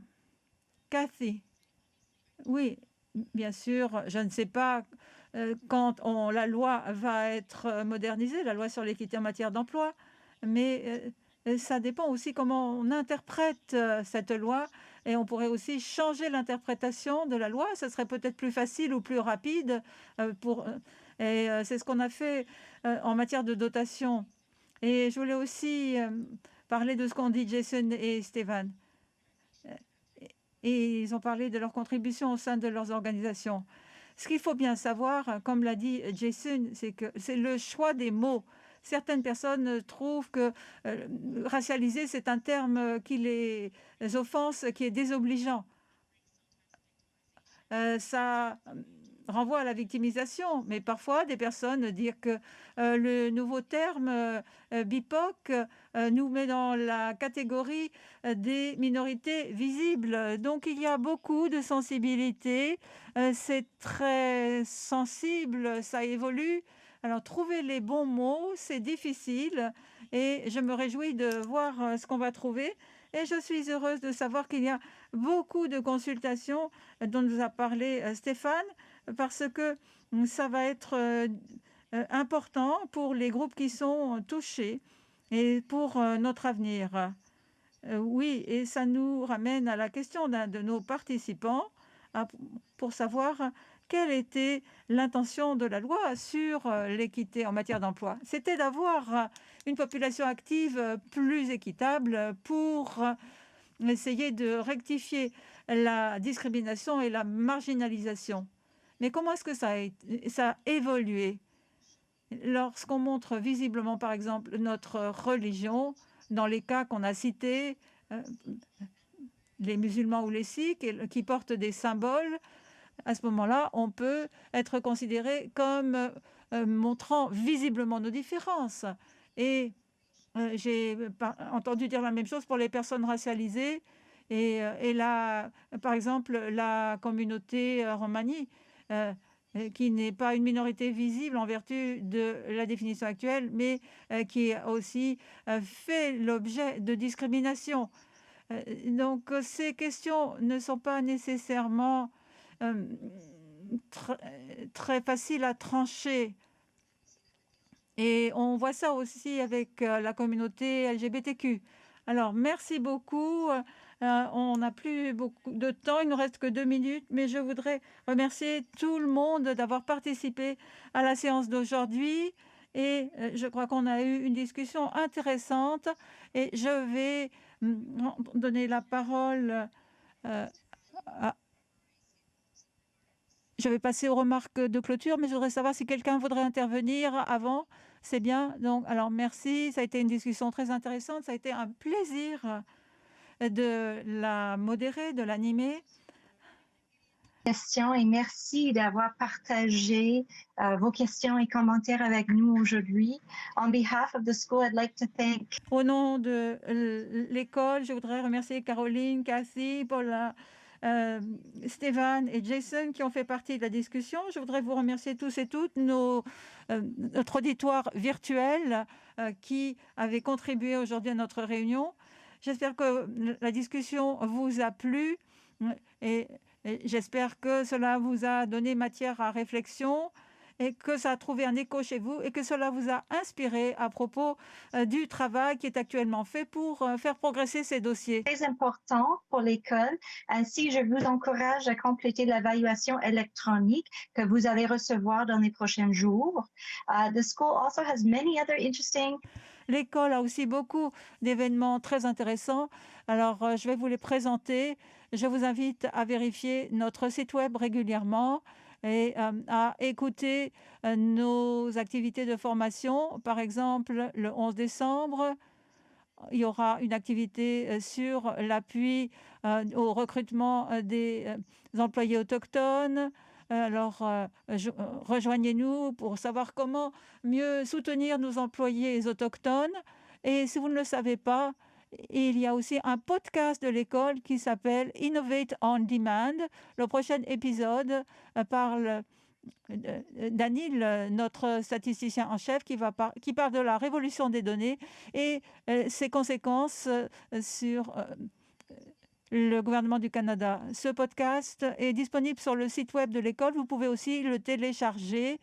Cathy. Oui, bien sûr, je ne sais pas quand la loi va être modernisée, la loi sur l'équité en matière d'emploi, mais ça dépend aussi comment on interprète cette loi et on pourrait aussi changer l'interprétation de la loi. Ce serait peut-être plus facile ou plus rapide c'est ce qu'on a fait en matière de dotation. Et je voulais aussi parler de ce qu'ont dit Jason et Stéphane. Et ils ont parlé de leur contribution au sein de leurs organisations. Ce qu'il faut bien savoir, comme l'a dit Jason, c'est que c'est le choix des mots. Certaines personnes trouvent que racialiser, c'est un terme qui les offense, qui est désobligeant. Ça renvoie à la victimisation, mais parfois des personnes disent que le nouveau terme BIPOC nous met dans la catégorie des minorités visibles. Donc il y a beaucoup de sensibilité, c'est très sensible, ça évolue. Alors trouver les bons mots, c'est difficile et je me réjouis de voir ce qu'on va trouver. Et je suis heureuse de savoir qu'il y a beaucoup de consultations dont nous a parlé Stéphane, parce que ça va être important pour les groupes qui sont touchés et pour notre avenir. Oui, et ça nous ramène à la question d'un de nos participants pour savoir quelle était l'intention de la loi sur l'équité en matière d'emploi. C'était d'avoir une population active plus équitable pour essayer de rectifier la discrimination et la marginalisation. Mais comment est-ce que ça a évolué? Lorsqu'on montre visiblement, par exemple, notre religion, dans les cas qu'on a cités, les musulmans ou les sikhs, qui portent des symboles, à ce moment-là, on peut être considéré comme montrant visiblement nos différences. Et j'ai entendu dire la même chose pour les personnes racialisées et là, par exemple, la communauté romani, qui n'est pas une minorité visible en vertu de la définition actuelle, mais qui a aussi fait l'objet de discrimination. Donc, ces questions ne sont pas nécessairement très faciles à trancher. Et on voit ça aussi avec la communauté LGBTQ. Alors, merci beaucoup. On n'a plus beaucoup de temps, il ne nous reste que 2 minutes, mais je voudrais remercier tout le monde d'avoir participé à la séance d'aujourd'hui. Et je crois qu'on a eu une discussion intéressante. Et je vais donner la parole Je vais passer aux remarques de clôture, mais je voudrais savoir si quelqu'un voudrait intervenir avant. C'est bien. Donc, alors merci. Ça a été une discussion très intéressante. Ça a été un plaisir de la modérer, de l'animer. Questions et merci d'avoir partagé vos questions et commentaires avec nous aujourd'hui. On behalf of the school, I'd like to thank. Au nom de l'école, je voudrais remercier Caroline, Cathy, Paula, Stéphane et Jason qui ont fait partie de la discussion. Je voudrais vous remercier tous et toutes, notre auditoire virtuel qui avait contribué aujourd'hui à notre réunion. J'espère que la discussion vous a plu et j'espère que cela vous a donné matière à réflexion et que ça a trouvé un écho chez vous et que cela vous a inspiré à propos du travail qui est actuellement fait pour faire progresser ces dossiers. Très important pour l'école. Ainsi, je vous encourage à compléter l'évaluation électronique que vous allez recevoir dans les prochains jours. The school also has many other interesting. L'école a aussi beaucoup d'événements très intéressants. Alors, je vais vous les présenter. Je vous invite à vérifier notre site web régulièrement et à écouter nos activités de formation. Par exemple, le 11 décembre, il y aura une activité sur l'appui au recrutement des employés autochtones. Alors, rejoignez-nous pour savoir comment mieux soutenir nos employés autochtones. Et si vous ne le savez pas, il y a aussi un podcast de l'école qui s'appelle Innovate on Demand. Le prochain épisode parle d'Anil, notre statisticien en chef, qui parle de la révolution des données et ses conséquences sur le gouvernement du Canada. Ce podcast est disponible sur le site web de l'école. Vous pouvez aussi le télécharger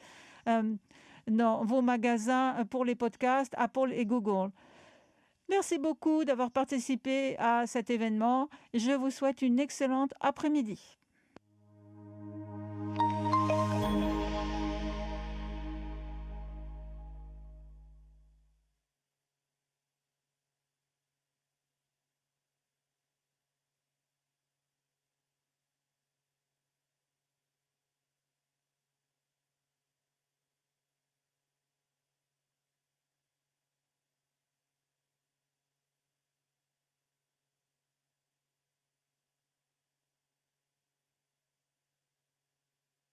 dans vos magasins pour les podcasts, Apple et Google. Merci beaucoup d'avoir participé à cet événement. Je vous souhaite une excellente après-midi.